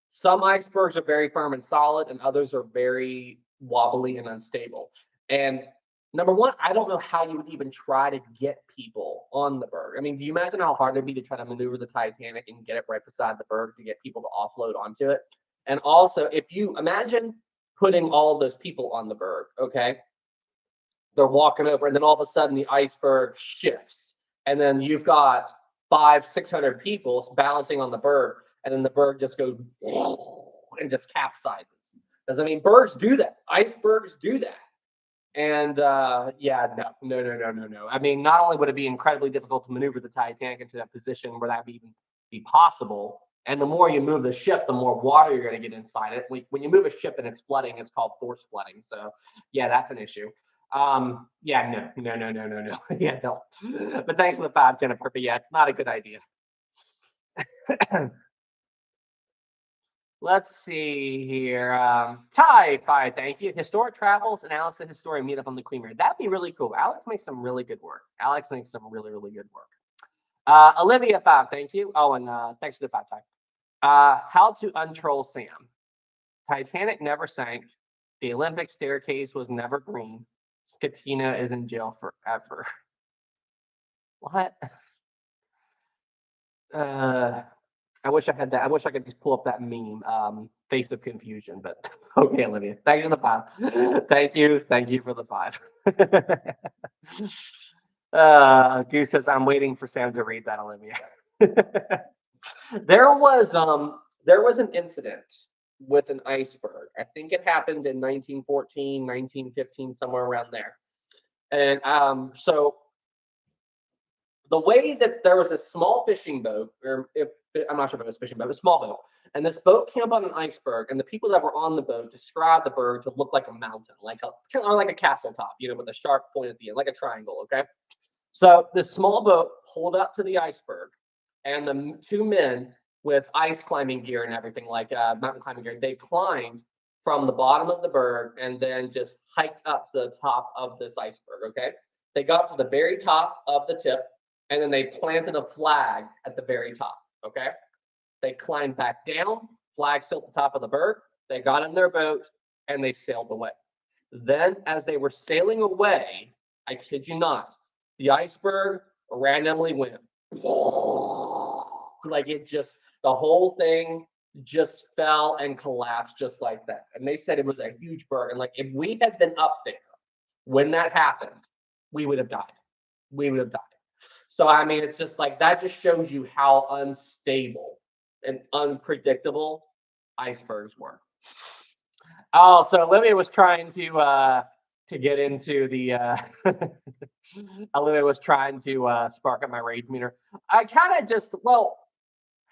some icebergs are very firm and solid, and others are very wobbly and unstable. And number one, I don't know how you would even try to get people on the berg. I mean, do you imagine how hard it'd be to try to maneuver the Titanic and get it right beside the berg to get people to offload onto it? And also, if you imagine putting all those people on the berg, okay, they're walking over, and then all of a sudden the iceberg shifts, and then you've got 500-600 people balancing on the berg, and then the berg just goes and just capsizes. Because I mean, bergs do that. Icebergs do that. And yeah, no. I mean, not only would it be incredibly difficult to maneuver the Titanic into that position where that would even be possible, and the more you move the ship, the more water you're going to get inside it. When you move a ship and it's flooding, it's called force flooding. So yeah, that's an issue. Yeah, no. Yeah, don't. But thanks for the 5, Jennifer. But yeah, it's not a good idea. Let's see here. Ty, bye, thank you. Historic travels and Alex the historian meet up on the Queen Mary. That'd be really cool. Alex makes some really good work. Alex makes some really, really good work. Olivia, 5, thank you. Oh, and thanks for the 5, Ty. How to untroll Sam. Titanic never sank. The Olympic staircase was never green. Skatina is in jail forever. What? I wish I had that. I wish I could just pull up that meme, face of confusion, but okay, Olivia. Thanks for the 5. Thank you for the 5. Goose says, I'm waiting for Sam to read that, Olivia. There was an incident with an iceberg. I think it happened in 1914, 1915, somewhere around there. And so the way that there was a small fishing boat, or if I'm not sure if it was a fishing boat, a small boat, and this boat came up on an iceberg, and the people that were on the boat described the berg to look like a mountain, like a castle top, with a sharp point at the end, like a triangle. Okay, so this small boat pulled up to the iceberg, and the 2 men with ice climbing gear and everything, like mountain climbing gear, they climbed from the bottom of the berg and then just hiked up to the top of this iceberg. Okay, they got to the very top of the tip, and then they planted a flag at the very top. Okay, they climbed back down, flag still at the top of the berg. They got in their boat and they sailed away. Then, as they were sailing away, I kid you not, the iceberg randomly went like the whole thing just fell and collapsed just like that. And they said it was a huge berg. And like, if we had been up there when that happened, we would have died. We would have died. So, I mean, it's just like that just shows you how unstable and unpredictable icebergs were. Oh, so Olivia was trying to get into the Olivia was trying to spark up my rage meter. I kind of just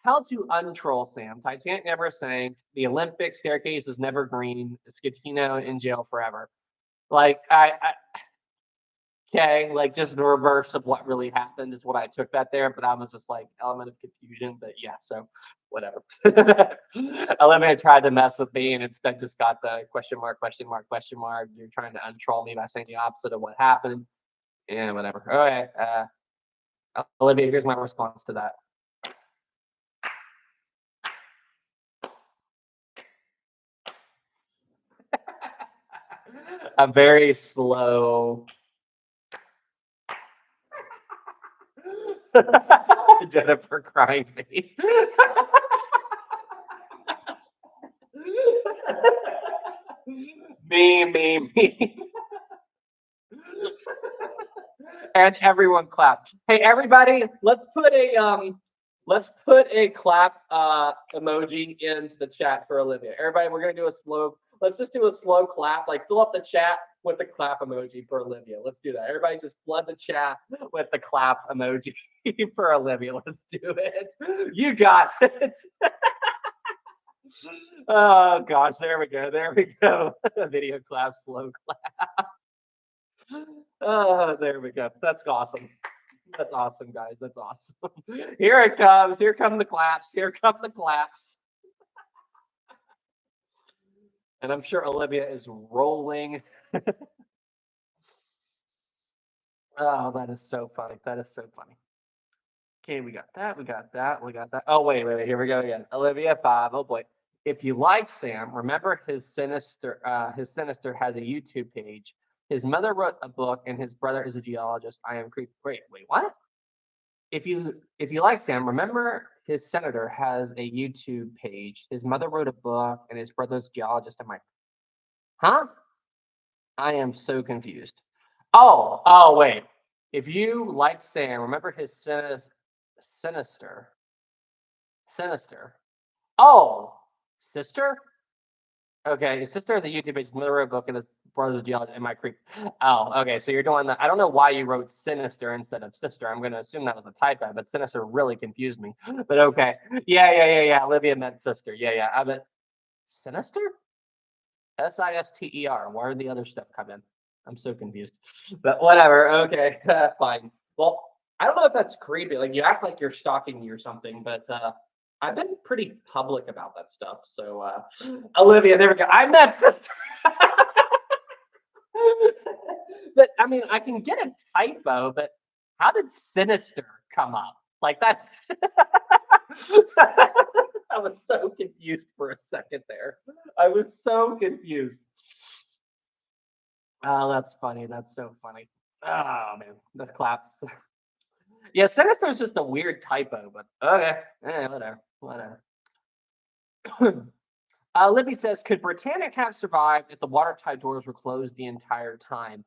how to untroll Sam. Titanic never sank. The Olympic staircase was never green. Scatino in jail forever. Like okay, like just the reverse of what really happened is what I took that there, but I was just like element of confusion. But yeah, so whatever. Olivia tried to mess with me and instead just got the question mark, question mark, question mark. You're trying to untroll me by saying the opposite of what happened. Yeah, whatever. Okay. Olivia, here's my response to that. A very slow Jennifer crying face. Me. And everyone clapped. Hey, everybody, let's put a clap emoji into the chat for Olivia. Everybody, we're gonna do let's just do a slow clap, like fill up the chat with the clap emoji for Olivia. Let's do that. Everybody just flood the chat with the clap emoji for Olivia. Let's do it. You got it. Oh gosh, there we go. Video clap, slow clap. Oh, there we go. That's awesome. That's awesome, guys. That's awesome. Here it comes. Here come the claps. Here come the claps. And I'm sure Olivia is rolling. Oh, that is so funny. That is so funny. Okay, we got that. Oh, wait. Here we go again. Olivia 5. Oh boy. If you like Sam, remember his Sinister has a YouTube page. His mother wrote a book and his brother is a geologist. I am creepy. Wait, what? If you like Sam, remember his senator has a YouTube page. His mother wrote a book and his brother's a geologist. I'm like, huh? I am so confused. Oh, wait. If you like Sam, remember his sinister Oh, sister? Okay, his sister has a YouTube page. His mother wrote a book, and his brother's geologist. Am I creep? Oh, okay. So you're doing that. I don't know why you wrote sinister instead of sister. I'm going to assume that was a typo, but sinister really confused me. But okay. Yeah. Olivia meant sister. Yeah. I meant sinister? Sister. Where did the other stuff come in? I'm so confused. But whatever. Okay. Fine. Well, I don't know if that's creepy. Like you act like you're stalking me or something, but I've been pretty public about that stuff. So Olivia, there we go. I'm that sister. But I mean, I can get a typo, but how did sinister come up? Like that. I was so confused for a second there. I was so confused. Oh, that's funny. That's so funny. Oh man, the claps. Yeah, sinister is just a weird typo, but okay. Whatever. Libby says, could Britannic have survived if the watertight doors were closed the entire time?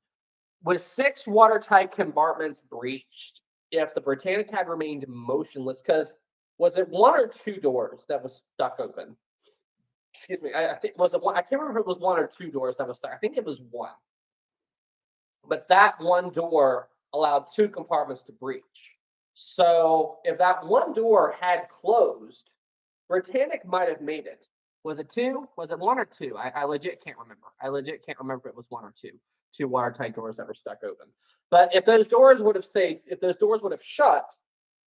Was 6 watertight compartments breached if the Britannic had remained motionless? Because was it 1 or 2 doors that was stuck open? Excuse me. I think was it one. I can't remember if it was 1 or 2 doors that was stuck. I think it was 1. But that 1 door allowed 2 compartments to breach. So if that 1 door had closed, Britannic might have made it. Was it 2? Was it 1 or 2? I legit can't remember. I legit can't remember if it was 1 or 2. 2 watertight doors that were stuck open. But if those doors would have shut,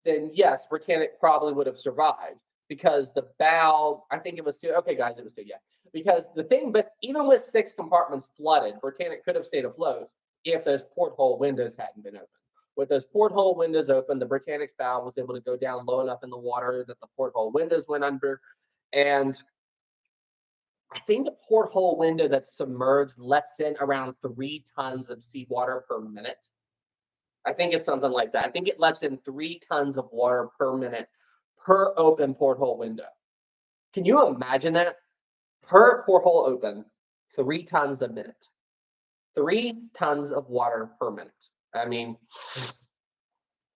then yes, Britannic probably would have survived because the bow, I think it was 2. Okay, guys, it was 2, yeah. Because the thing, but even with 6 compartments flooded, Britannic could have stayed afloat if those porthole windows hadn't been open. With those porthole windows open, the Britannic's bow was able to go down low enough in the water that the porthole windows went under. And I think the porthole window that's submerged lets in around 3 tons of seawater per minute. I think it's something like that. I think it lets in 3 tons of water per minute per open porthole window. Can you imagine that? Per porthole open, 3 tons a minute. 3 tons of water per minute. I mean,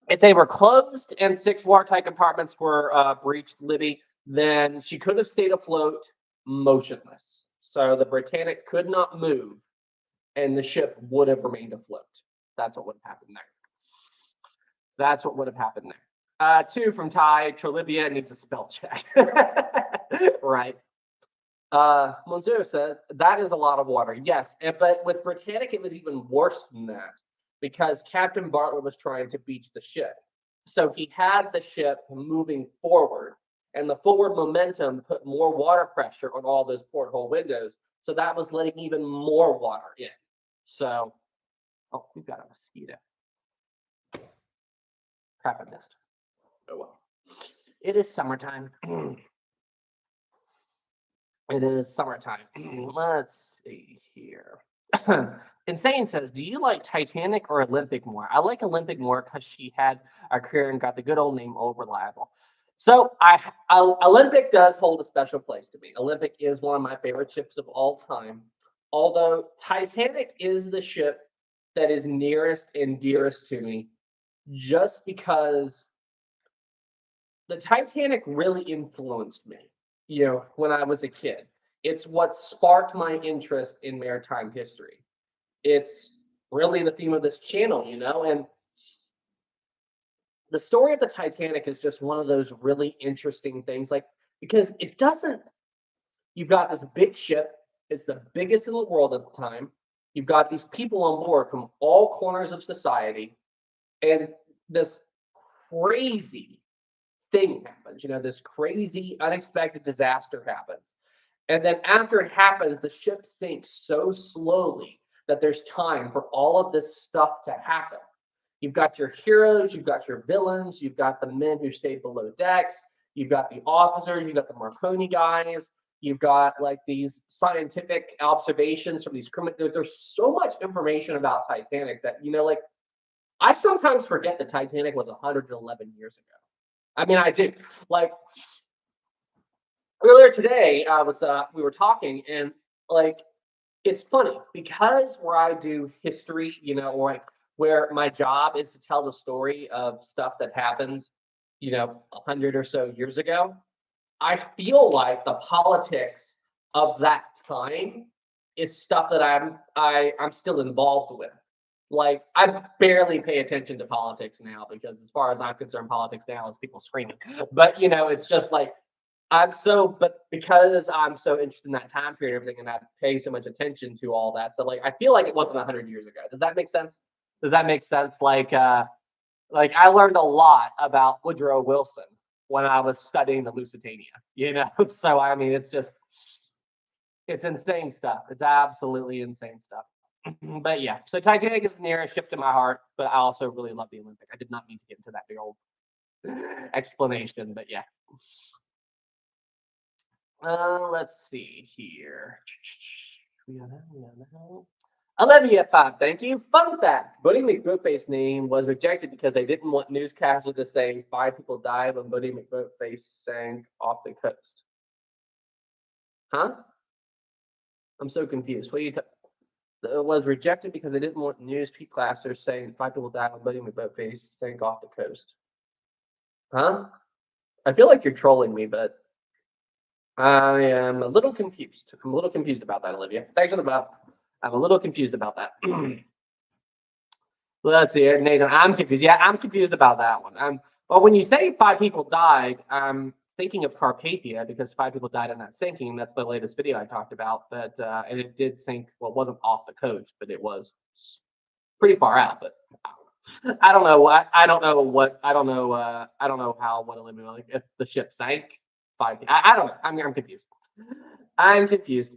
if they were closed and 6 watertight compartments were breached, Libby, then she could have stayed afloat motionless. So the Britannic could not move and the ship would have remained afloat. That's what would have happened there. That's what would have happened there. 2 from Ty. Trolivia needs a spell check. Right. Monsieur says that is a lot of water. Yes, but with Britannic, it was even worse than that because Captain Bartlett was trying to beach the ship. So he had the ship moving forward, and the forward momentum put more water pressure on all those porthole windows. So that was letting even more water in. So, oh, we've got a mosquito. Crap, I missed. Oh well. It is summertime. It is summertime. Let's see here. Insane says, do you like Titanic or Olympic more? I like Olympic more because she had a career and got the good old name Old Reliable. So Olympic does hold a special place to me. Olympic is one of my favorite ships of all time. Although Titanic is the ship that is nearest and dearest to me just because the Titanic really influenced me, when I was a kid. It's what sparked my interest in maritime history. It's really the theme of this channel, and the story of the Titanic is just one of those really interesting things, like because you've got this big ship, it's the biggest in the world at the time. You've got these people on board from all corners of society, and this crazy thing happens, this crazy unexpected disaster happens. And then after it happens, the ship sinks so slowly that there's time for all of this stuff to happen. You've got your heroes, you've got your villains, you've got the men who stayed below decks, you've got the officers, you've got the Marconi guys, you've got like these scientific observations from these criminals. There's so much information about Titanic that, like, I sometimes forget the Titanic was 111 years ago. I mean, I do. Like, earlier today, we were talking, and like it's funny because where I do history, or where my job is to tell the story of stuff that happened, 100 or so years ago. I feel like the politics of that time is stuff that I'm still involved with. Like I barely pay attention to politics now because as far as I'm concerned, politics now is people screaming. But it's just like but because I'm so interested in that time period and everything, and I pay so much attention to all that, so like I feel like it wasn't 100 years ago. Does that make sense? Does that make sense? Like I learned a lot about Woodrow Wilson when I was studying the Lusitania. So I mean, it's insane stuff. It's absolutely insane stuff. But yeah, so Titanic is the nearest ship to my heart, but I also really love the Olympic. I did not mean to get into that big old explanation, but yeah. Let's see here. Olivia 5, thank you. Fun fact: Buddy McBoatface's name was rejected because they didn't want newscasters to say 5 people died when Buddy McBoatface sank off the coast. Huh? I'm so confused. What are you? It was rejected because they didn't want newscasters saying 5 people died when Buddy McBoatface sank off the coast. Huh? I feel like you're trolling me, but I am a little confused. I'm a little confused about that, Olivia. Thanks for the buff. I'm a little confused about that. Let's see, Nathan. I'm confused. Yeah, I'm confused about that one. Well, when you say 5 people died, I'm thinking of Carpathia because 5 people died in that sinking. That's the latest video I talked about. And it did sink. Well, it wasn't off the coast, but it was pretty far out. But I don't know. I don't know what. I don't know. I don't know how. What Olivia like if the ship sank. 5. I don't know. I'm confused. I'm confused.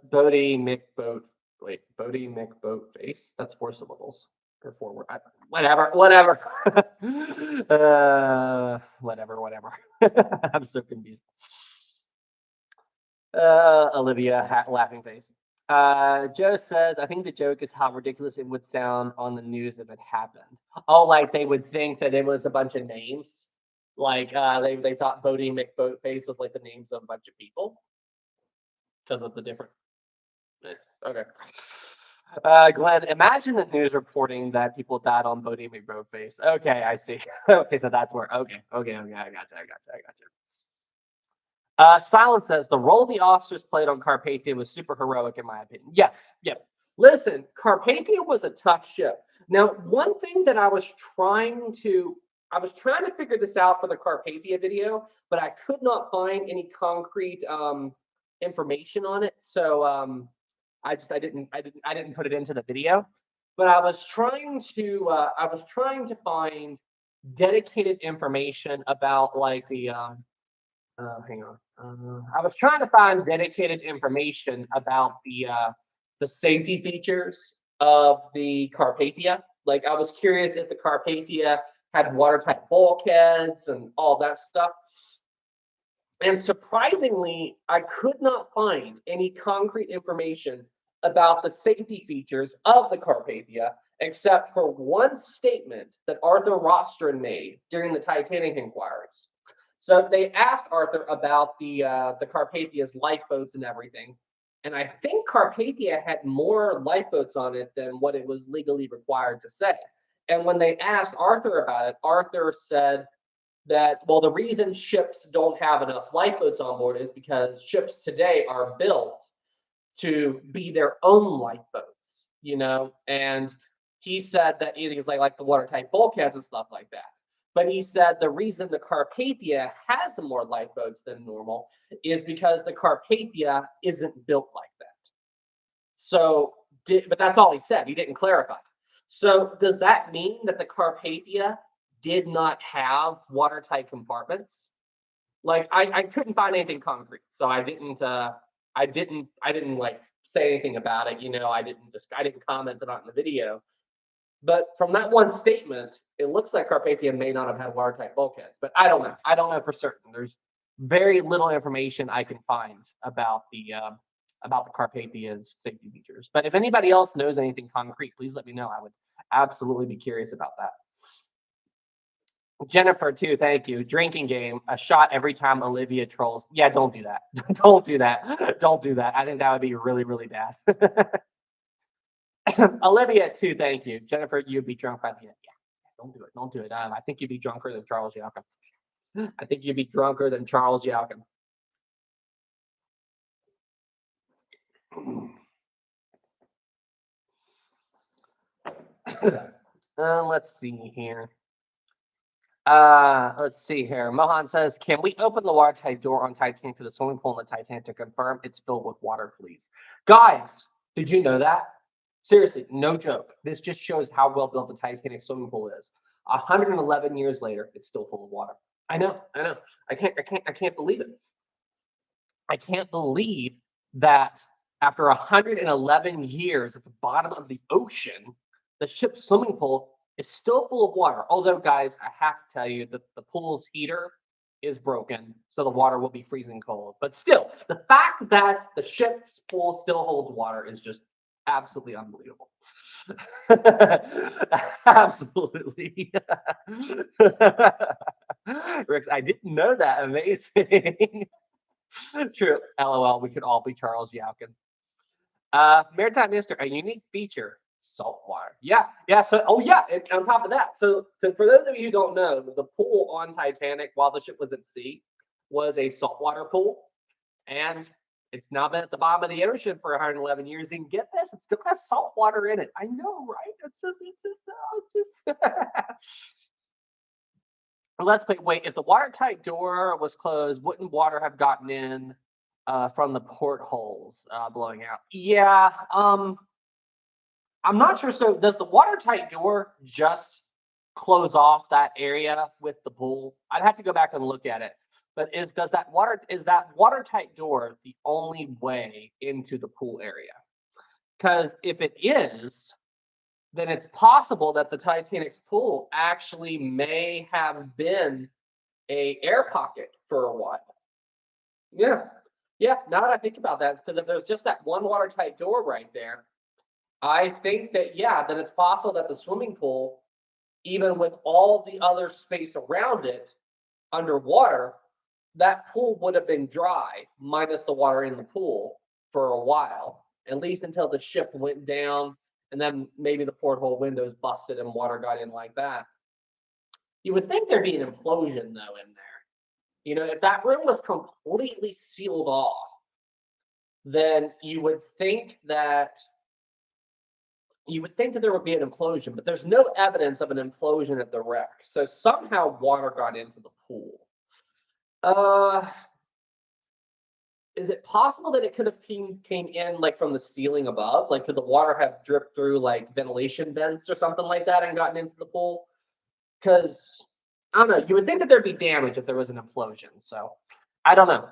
Bodie McBoat. Wait, Bodie McBoatface. That's 4 syllables or 4 words. Whatever. Whatever. I'm so confused. Olivia, laughing face. Joe says, I think the joke is how ridiculous it would sound on the news if it happened. Oh, like they would think that it was a bunch of names. Like they thought Bodie McBoatface was like the names of a bunch of people because of the different. Okay. Glenn, imagine the news reporting that people died on Bodie McBoatface. Okay, I see. Okay, so that's where. Okay, I got you. Silence says the role the officers played on Carpathia was super heroic, in my opinion. Yes, yep. Listen, Carpathia was a tough ship. Now, one thing that I was trying to figure this out for the Carpathia video, but I could not find any concrete information on it. So I didn't put it into the video. But I was trying to find dedicated information about like the hang on. I was trying to find dedicated information about the safety features of the Carpathia. Like I was curious if the Carpathia had watertight bulkheads and all that stuff. And surprisingly, I could not find any concrete information about the safety features of the Carpathia, except for one statement that Arthur Rostron made during the Titanic inquiries. So they asked Arthur about the Carpathia's lifeboats and everything, and I think Carpathia had more lifeboats on it than what it was legally required to say. And when they asked Arthur about it, Arthur said that, well, the reason ships don't have enough lifeboats on board is because ships today are built to be their own lifeboats, and he said that it is like the watertight bulkheads and stuff like that. But he said the reason the Carpathia has more lifeboats than normal is because the Carpathia isn't built like that. So, but that's all he said. He didn't clarify. So does that mean that the Carpathia did not have watertight compartments? Like I couldn't find anything concrete, so I didn't like say anything about it. I didn't comment on it in the video. But from that one statement, it looks like Carpathia may not have had watertight bulkheads, but I don't know. I don't know for certain. There's very little information I can find about the Carpathia's safety features. But if anybody else knows anything concrete, please let me know. I would absolutely be curious about that. Jennifer, too, thank you. Drinking game, a shot every time Olivia trolls. Yeah, don't do that. Don't do that. Don't do that. I think that would be really, really bad. Olivia, too, thank you. Jennifer, you'd be drunk by the end. Yeah, don't do it. Don't do it. I think you'd be drunker than Charles Yaka. I think you'd be drunker than Charles Yelkin. Let's see here. Let's see here. Mohan says, can we open the watertight door on Titanic to the swimming pool in the Titanic to confirm it's filled with water, please? Guys, did you know that? Seriously, no joke. This just shows how well built the Titanic swimming pool is. 111 years later, it's still full of water. I know. I can't believe it. I can't believe that after 111 years at the bottom of the ocean, the ship's swimming pool is still full of water. Although, guys, I have to tell you that the pool's heater is broken, so the water will be freezing cold. But still, the fact that the ship's pool still holds water is just absolutely unbelievable. Absolutely. Rix, I didn't know that. Amazing. True. LOL. We could all be Charles Yelkin. Maritime Minister, a unique feature, salt water. Yeah. So, and on top of that, so for those of you who don't know, the pool on Titanic while the ship was at sea was a saltwater pool, and it's now been at the bottom of the ocean for 111 years. And get this, it still has salt water in it. I know, right? It's just. Let's wait. If the watertight door was closed, wouldn't water have gotten in from the portholes blowing out? Yeah. I'm not sure. So does the watertight door just close off that area with the pool? I'd have to go back and look at it. But is that watertight door the only way into the pool area? Because if it is, then it's possible that the Titanic's pool actually may have been a air pocket for a while. Yeah. Now that I think about that, because if there's just that one watertight door right there, I think that then it's possible that the swimming pool, even with all the other space around it underwater, that pool would have been dry minus the water in the pool for a while, at least until the ship went down and then maybe the porthole windows busted and water got in like that. You would think there'd be an implosion though in there. You know, if that room was completely sealed off, then you would think that there would be an implosion, but there's no evidence of an implosion at the wreck. So somehow water got into the pool. Is it possible that it could have came in like from the ceiling above? Like, could the water have dripped through like ventilation vents or something like that and gotten into the pool? Because I don't know. You would think that there'd be damage if there was an implosion. So I don't know.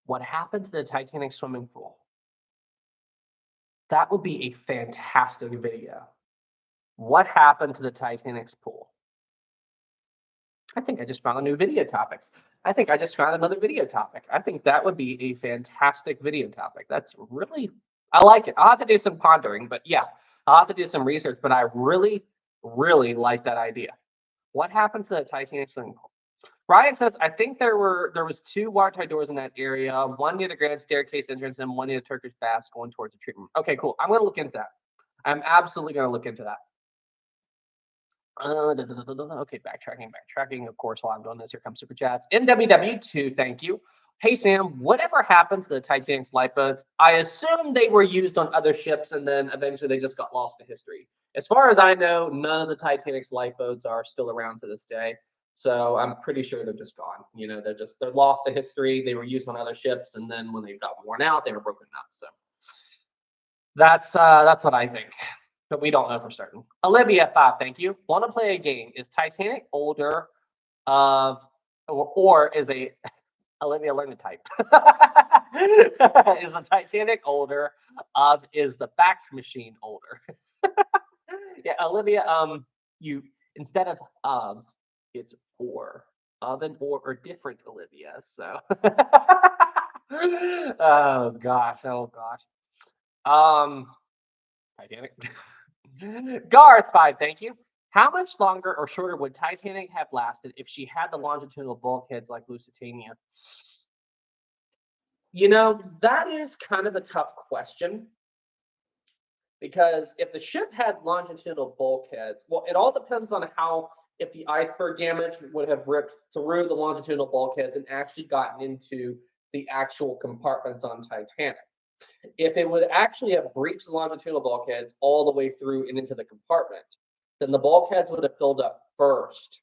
What happened to the Titanic swimming pool? That would be a fantastic video. What happened to the Titanic's pool? I think I just found a new video topic. I think I just found another video topic. I think that would be a fantastic video topic. That's really, I like it. I'll have to do some pondering, but yeah, I'll have to do some research, but I really, really like that idea. What happened to the Titanic swimming pool? Ryan says, I think there was two watertight doors in that area, one near the grand staircase entrance and one near the Turkish baths going towards the treatment room. Okay, cool. I'm going to look into that. I'm absolutely going to look into that. Okay, backtracking. Of course, while I'm doing this, here comes super chats. NWW2, thank you. Hey Sam, whatever happened to the Titanic's lifeboats? I assume they were used on other ships and then eventually they just got lost to history. As far as I know, none of the Titanic's lifeboats are still around to this day. So I'm pretty sure they're just gone. You know, they're lost to history. They were used on other ships, and then when they got worn out, they were broken up. So that's what I think. But we don't know for certain. Olivia 5, thank you. Want to play a game? Is Titanic older or is a Olivia learn to type? Is the Titanic older? Is the fax machine older? Yeah, Olivia, you instead of it's or oven or different, Olivia. So oh gosh. Titanic. Garth 5, thank you. How much longer or shorter would Titanic have lasted if she had the longitudinal bulkheads like Lusitania? You know, that is kind of a tough question because if the ship had longitudinal bulkheads, well, it all depends on how if the iceberg damage would have ripped through the longitudinal bulkheads and actually gotten into the actual compartments on Titanic. If it would actually have breached the longitudinal bulkheads all the way through and into the compartment, then the bulkheads would have filled up first.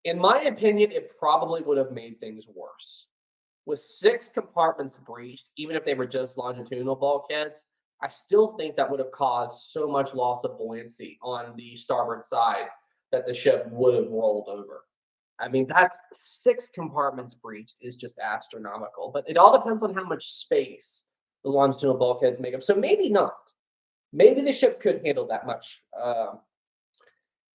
In my opinion, it probably would have made things worse. With 6 compartments breached, even if they were just longitudinal bulkheads, I still think that would have caused so much loss of buoyancy on the starboard side that the ship would have rolled over. I mean, that's 6 compartments breached is just astronomical, but it all depends on how much space the longitudinal bulkheads make up. So maybe not. Maybe the ship could handle that much.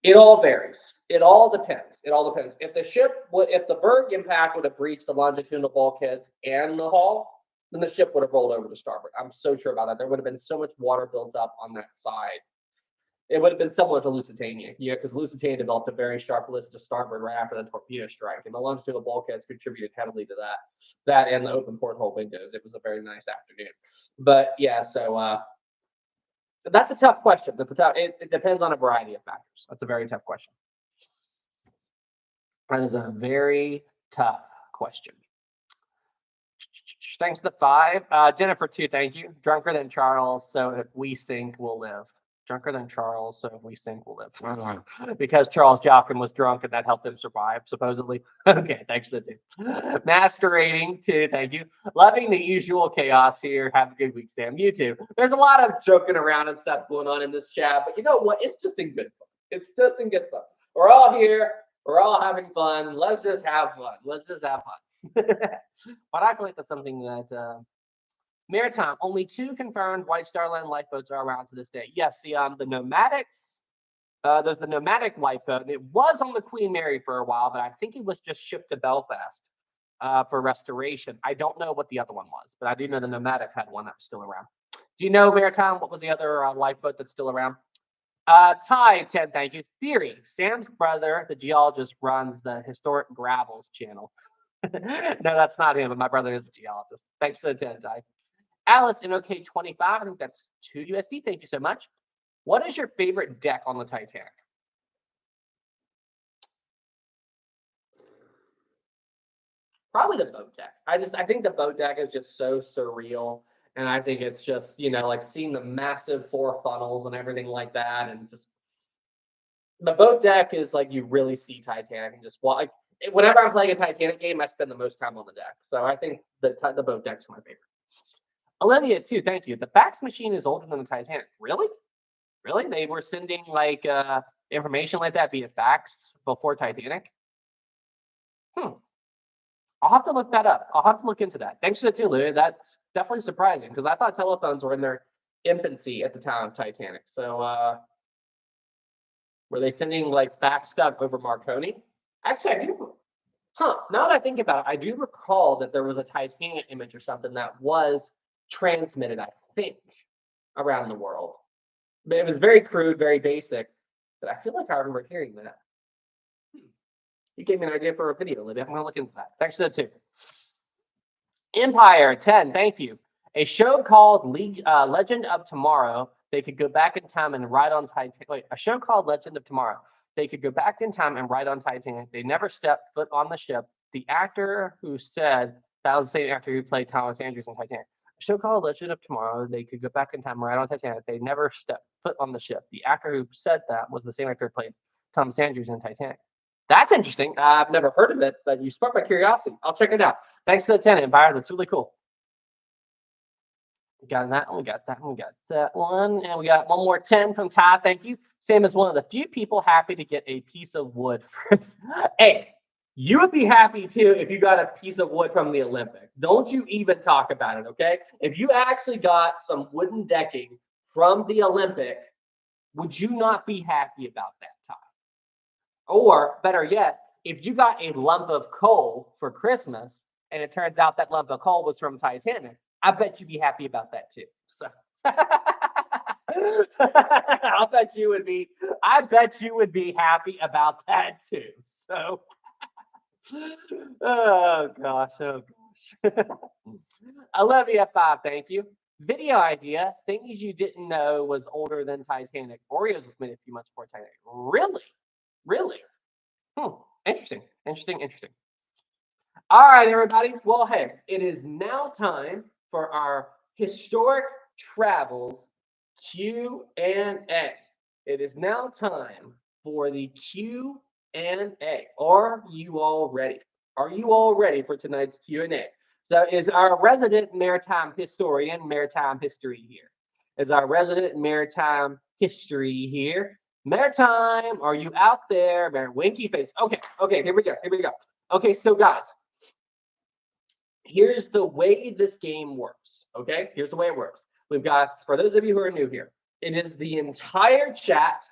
It all varies. It all depends. It all depends. If the berg impact would have breached the longitudinal bulkheads and the hull, then the ship would have rolled over to starboard. I'm so sure about that. There would have been so much water built up on that side. It would have been similar to Lusitania, because Lusitania developed a very sharp list to starboard right after the torpedo strike, and the longitudinal bulkheads contributed heavily to that. That and the open porthole windows. It was a very nice afternoon. But yeah, so that's a tough question. It depends on a variety of factors. That's a very tough question. That is a very tough question. Thanks to the 5. Jennifer, 2, thank you. Drunker than Charles, so if we sink, we'll live. Drunker than Charles, so if we sink, we'll live. Because Charles Joachim was drunk and that helped him survive, supposedly. Okay, thanks to the 2. Masquerading, 2, thank you. Loving the usual chaos here. Have a good week, Sam. You too. There's a lot of joking around and stuff going on in this chat, but you know what? It's just in good fun. It's just in good fun. We're all here. We're all having fun. Let's just have fun. Let's just have fun. But I feel like that's something that Maritime, only 2 confirmed White Star Line lifeboats are around to this day. Yes, the Nomadics. There's the Nomadic lifeboat. And it was on the Queen Mary for a while, but I think it was just shipped to Belfast for restoration. I don't know what the other one was, but I do know the Nomadic had one that was still around. Do you know, Maritime, what was the other lifeboat that's still around? Ty, 10, thank you. Theory, Sam's brother, the geologist, runs the Historic Gravels channel. No, that's not him, but my brother is a geologist. Thanks for the 10, Ty. Alice in OK 25, I think that's 2 USD. Thank you so much. What is your favorite deck on the Titanic? Probably the boat deck. I think the boat deck is just so surreal. And I think it's just, like seeing the massive 4 funnels and everything like that. And just the boat deck is like you really see Titanic and just like whenever I'm playing a Titanic game, I spend the most time on the deck. So I think the boat deck's my favorite. Olivia, 2, thank you. The fax machine is older than the Titanic. Really? Really? They were sending like information like that via fax before Titanic? I'll have to look that up. I'll have to look into that. Thanks for the 2, Olivia. That's definitely surprising because I thought telephones were in their infancy at the time of Titanic. So were they sending like fax stuff over Marconi? Actually, I do. Now that I think about it, I do recall that there was a Titanic image or something that was transmitted, I think, around the world. But it was very crude, very basic. But I feel like I remember hearing that. You gave me an idea for a video, Olivia. I'm going to look into that. Thanks for that, too. Empire, 10, thank you. A show called Legend of Tomorrow. They could go back in time and ride on Titanic. Wait, a show called Legend of Tomorrow. They could go back in time and ride on Titanic. They never stepped foot on the ship. The actor who said, that was the same actor who played Thomas Andrews in Titanic. A show called Legend of Tomorrow. They could go back in time and ride on Titanic. They never stepped foot on the ship. The actor who said that was the same actor who played Thomas Andrews in Titanic. That's interesting. I've never heard of it, but you sparked my curiosity. I'll check it out. Thanks to the 10, Empire. That's really cool. We got that one, we got that one, we got that one, and we got one more 10 from Todd. Thank you. Sam is one of the few people happy to get a piece of wood for his. Hey, you would be happy too if you got a piece of wood from the Olympic. Don't you even talk about it, okay? If you actually got some wooden decking from the Olympic, would you not be happy about that, Todd? Or better yet, if you got a lump of coal for Christmas and it turns out that lump of coal was from Titanic, I bet you'd be happy about that too. So I bet you would be happy about that too. So oh gosh. Olivia 5, thank you. Video idea, things you didn't know was older than Titanic. Oreos was made a few months before Titanic. Really? Really? Interesting. Interesting. Interesting. All right, everybody. Well, hey, it is now time for our historic travels Q&A. It is now time for the Q&A. Are you all ready? Are you all ready for tonight's Q&A? So is our resident maritime historian, maritime history here? Is our resident maritime history here? Maritime, are you out there? Winky face. Okay, here we go. Here we go. Okay, so guys, here's the way this game works. Okay, here's the way it works. We've got, for those of you who are new here, it is the entire chat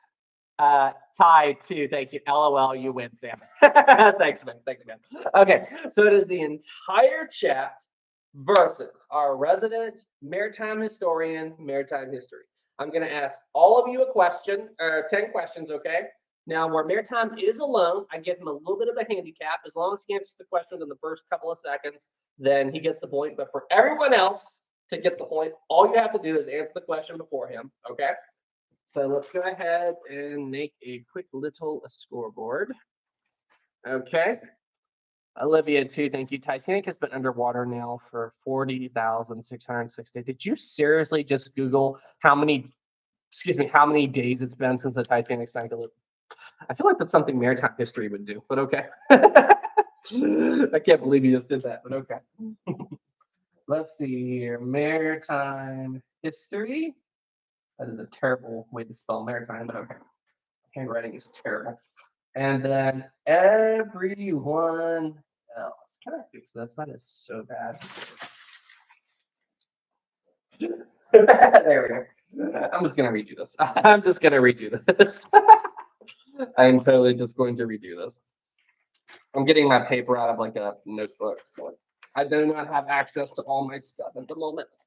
tied to, thank you, LOL, you win, Sam. Thanks, man. Thanks, man. Okay, so it is the entire chat versus our resident maritime historian, maritime history. I'm going to ask all of you a question, 10 questions, okay? Now, where maritime is alone, I give him a little bit of a handicap. As long as he answers the question in the first couple of seconds, then he gets the point. But for everyone else to get the point, all you have to do is answer the question before him, okay? So let's go ahead and make a quick little scoreboard. Okay. Olivia, too. Thank you. Titanic has been underwater now for 40,660. Did you seriously just Google how many days it's been since the Titanic sank? I feel like that's something maritime history would do, but okay. I can't believe you just did that, but okay. Let's see here. Maritime history. That is a terrible way to spell maritime, but okay. Handwriting is terrible. And then everyone else. Can I fix this? That is so bad. There we go. I'm just going to redo this. I'm just going to redo this. I'm totally just going to redo this. I'm getting my paper out of like a notebook. So I do not have access to all my stuff at the moment.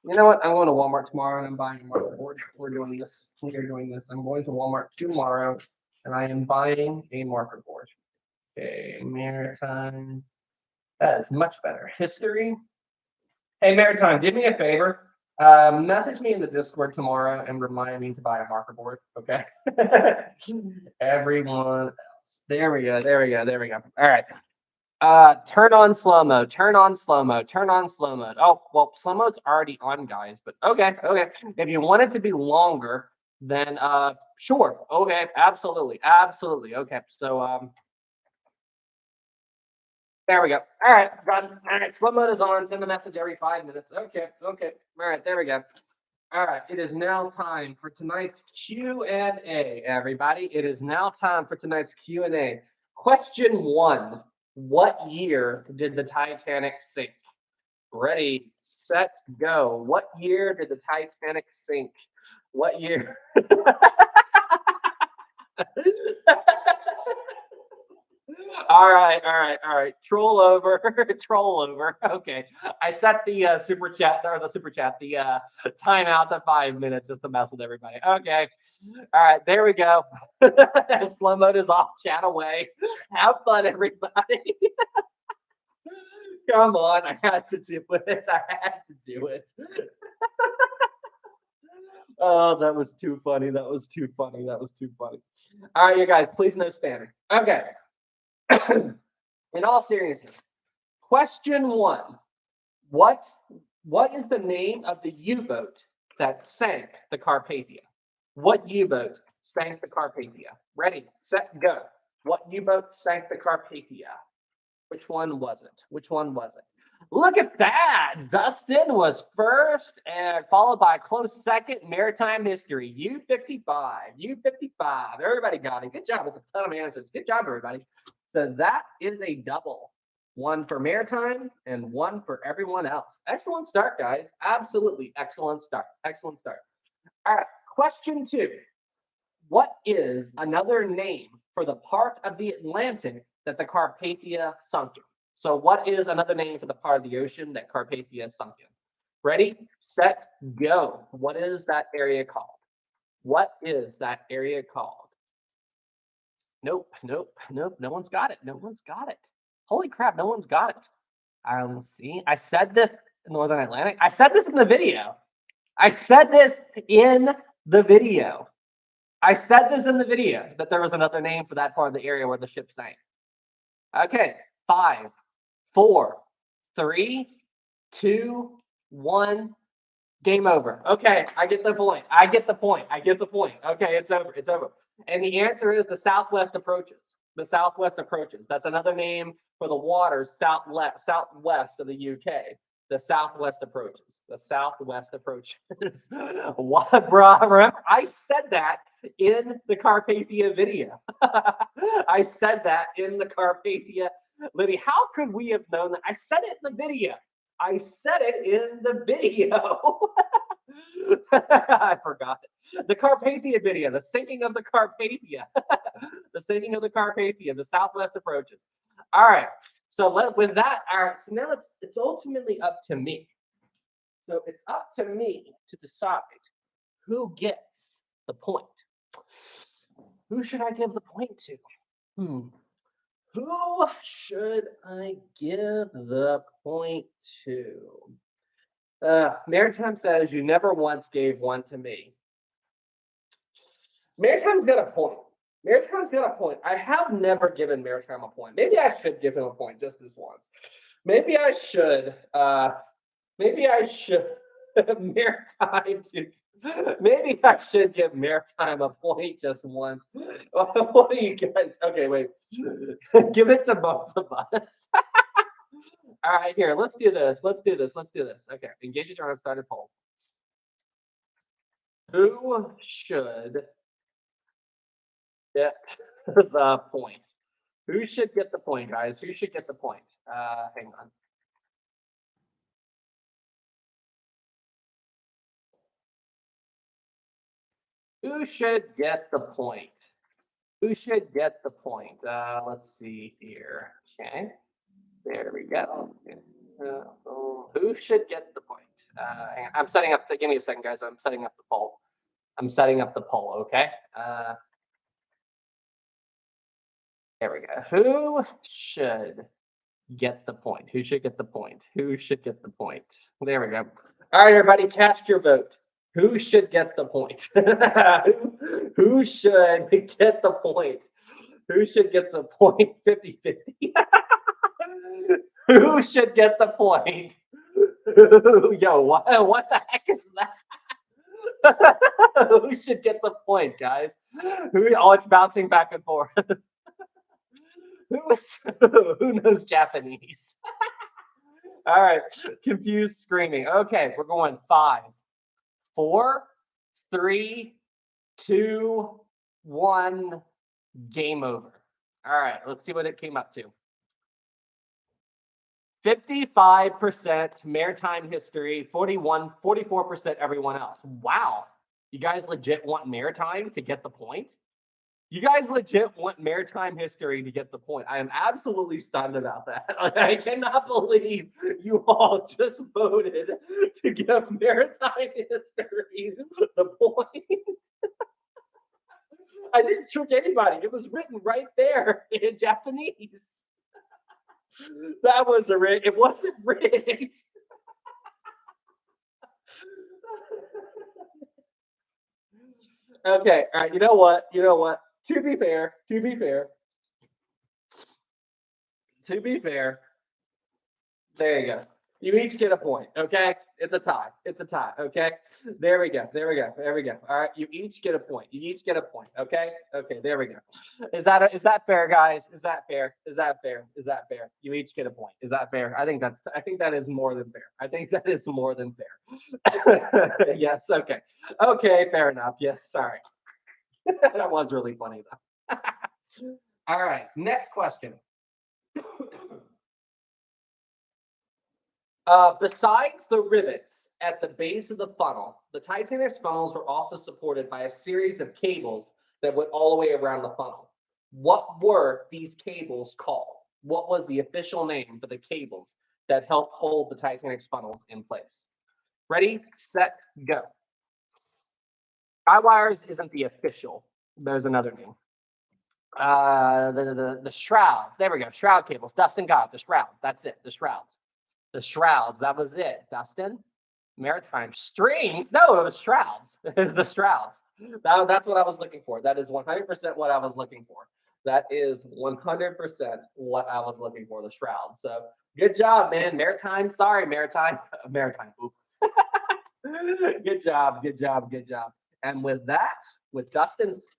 You know what? I'm going to Walmart tomorrow and I'm buying a marker board. We're doing this. We are doing this. I'm going to Walmart tomorrow and I am buying a marker board. Okay, maritime. That is much better. History. Hey, maritime, do me a favor. Message me in the Discord tomorrow and remind me to buy a marker board. Okay. Everyone else. There we go. There we go. There we go. All right. Turn on slow mo. Turn on slow mo. Turn on slow mode. Oh, well, slow mode's already on, guys. But okay. If you want it to be longer, then sure. Okay, absolutely. Okay. So there we go. All right, done. All right, slow mode is on. Send a message every 5 minutes. Okay. All right, there we go. All right, it is now time for tonight's Q&A, everybody. It is now time for tonight's Q&A. Question 1. What year did the Titanic sink? Ready, set, go. What year did the Titanic sink? What year? All right. Troll over. Okay. I set the super chat the timeout to 5 minutes just to mess with everybody. Okay. All right, there we go. Slow mode is off. Chat away. Have fun, everybody. Come on, I had to do it. Oh, that was too funny. All right, you guys, please no spamming. Okay. In all seriousness, question 1. What is the name of the U-boat that sank the Carpathia? What U-boat sank the Carpathia? Ready, set, go. What U-boat sank the Carpathia? Which one was it? Look at that. Dustin was first and followed by a close second, maritime history. U55. Everybody got it. Good job. It's a ton of answers. Good job, everybody. So that is a double. 1 for maritime and 1 for everyone else. Excellent start, guys. Absolutely excellent start. All right, question 2. What is another name for the part of the Atlantic that the Carpathia sunk in? So what is another name for the part of the ocean that Carpathia sunk in? Ready, set, go. What is that area called? Nope. No one's got it. Holy crap, no one's got it. Let's see. I said this Northern Atlantic. I said this in the video. I said this in the video. I said this in the video that there was another name for that part of the area where the ship sank. Okay, 5, 4, 3, 2, 1. Game over. Okay, I get the point. I get the point. I get the point. Okay, it's over. It's over. And the answer is the southwest approaches. The southwest approaches. That's another name for the waters southwest of the UK. The southwest approaches. The southwest approaches. What, bruh? Remember, I said that in the Carpathia video. I said that in the Carpathia video. How could we have known that? I said it in the video. I said it in the video. I forgot it. The Carpathia video, the sinking of the Carpathia. The sinking of the Carpathia, the southwest approaches. All right. So with that, all right. So now it's ultimately up to me. So it's up to me to decide who gets the point. Who should I give the point to? Who should I give the point to? Maritime says you never once gave one to me. Maritime's got a point. Maritime's got a point. I have never given Maritime a point. Maybe I should give him a point just this once. Maybe I should. Maritime to. Maybe I should give Maritime a point just once. What do you guys? Okay, wait. Give it to both of us. All right, here. Let's do this. Let's do this. Let's do this. Okay, engage your turn. Started poll. Who should get the point? Who should get the point, guys? Who should get the point? Hang on. Who should get the point? Who should get the point? Let's see here. Okay, there we go. Who should get the point? Hang on. I'm setting up. Give me a second, guys. I'm setting up the poll. I'm setting up the poll. Okay. There we go. Who should get the point? Who should get the point? Who should get the point? There we go. All right, everybody, cast your vote. Who should get the point? Who should get the point? Who should get the point? 50-50. Who should get the point? Yo, what the heck is that? Who should get the point, guys? Oh, it's bouncing back and forth. Who knows Japanese? All right, confused screaming. Okay, we're going 5, 4, 3, 2, 1. Game over. All right, let's see what it came up to. 55% maritime history, 44% everyone else. Wow, you guys legit want maritime to get the point? You guys legit want maritime history to get the point. I am absolutely stunned about that. I cannot believe you all just voted to give maritime history the point. I didn't trick anybody. It was written right there in Japanese. That was it wasn't rigged. Okay, all right. You know what? To be fair, there you go. You each get a point, okay? It's a tie. Okay? There we go. All right, you each get a point. Okay? Okay, there we go. Is that fair, guys? Is that fair? You each get a point. Is that fair? I think that is more than fair. Yes, okay. Okay, fair enough. Yes, sorry. That was really funny though. All right, next question. Besides the rivets at the base of the funnel, the Titanic's funnels were also supported by a series of cables that went all the way around the funnel. What were these cables called? What was the official name for the cables that helped hold the Titanic's funnels in place? Ready, set, go. Guy wires isn't the official. There's another name. The shrouds. There we go. Shroud cables. Dustin got it. The shrouds. That's it. The shrouds. The Shrouds. That was it. Dustin? Maritime streams? No, it was Shrouds. It's the Shrouds. That's what I was looking for. That is 100% what I was looking for. That is 100% what I was looking for, the Shrouds. So good job, man. Maritime. Sorry, Maritime. Maritime. Oop. Good job. Good job. Good job. And with that, with Dustin's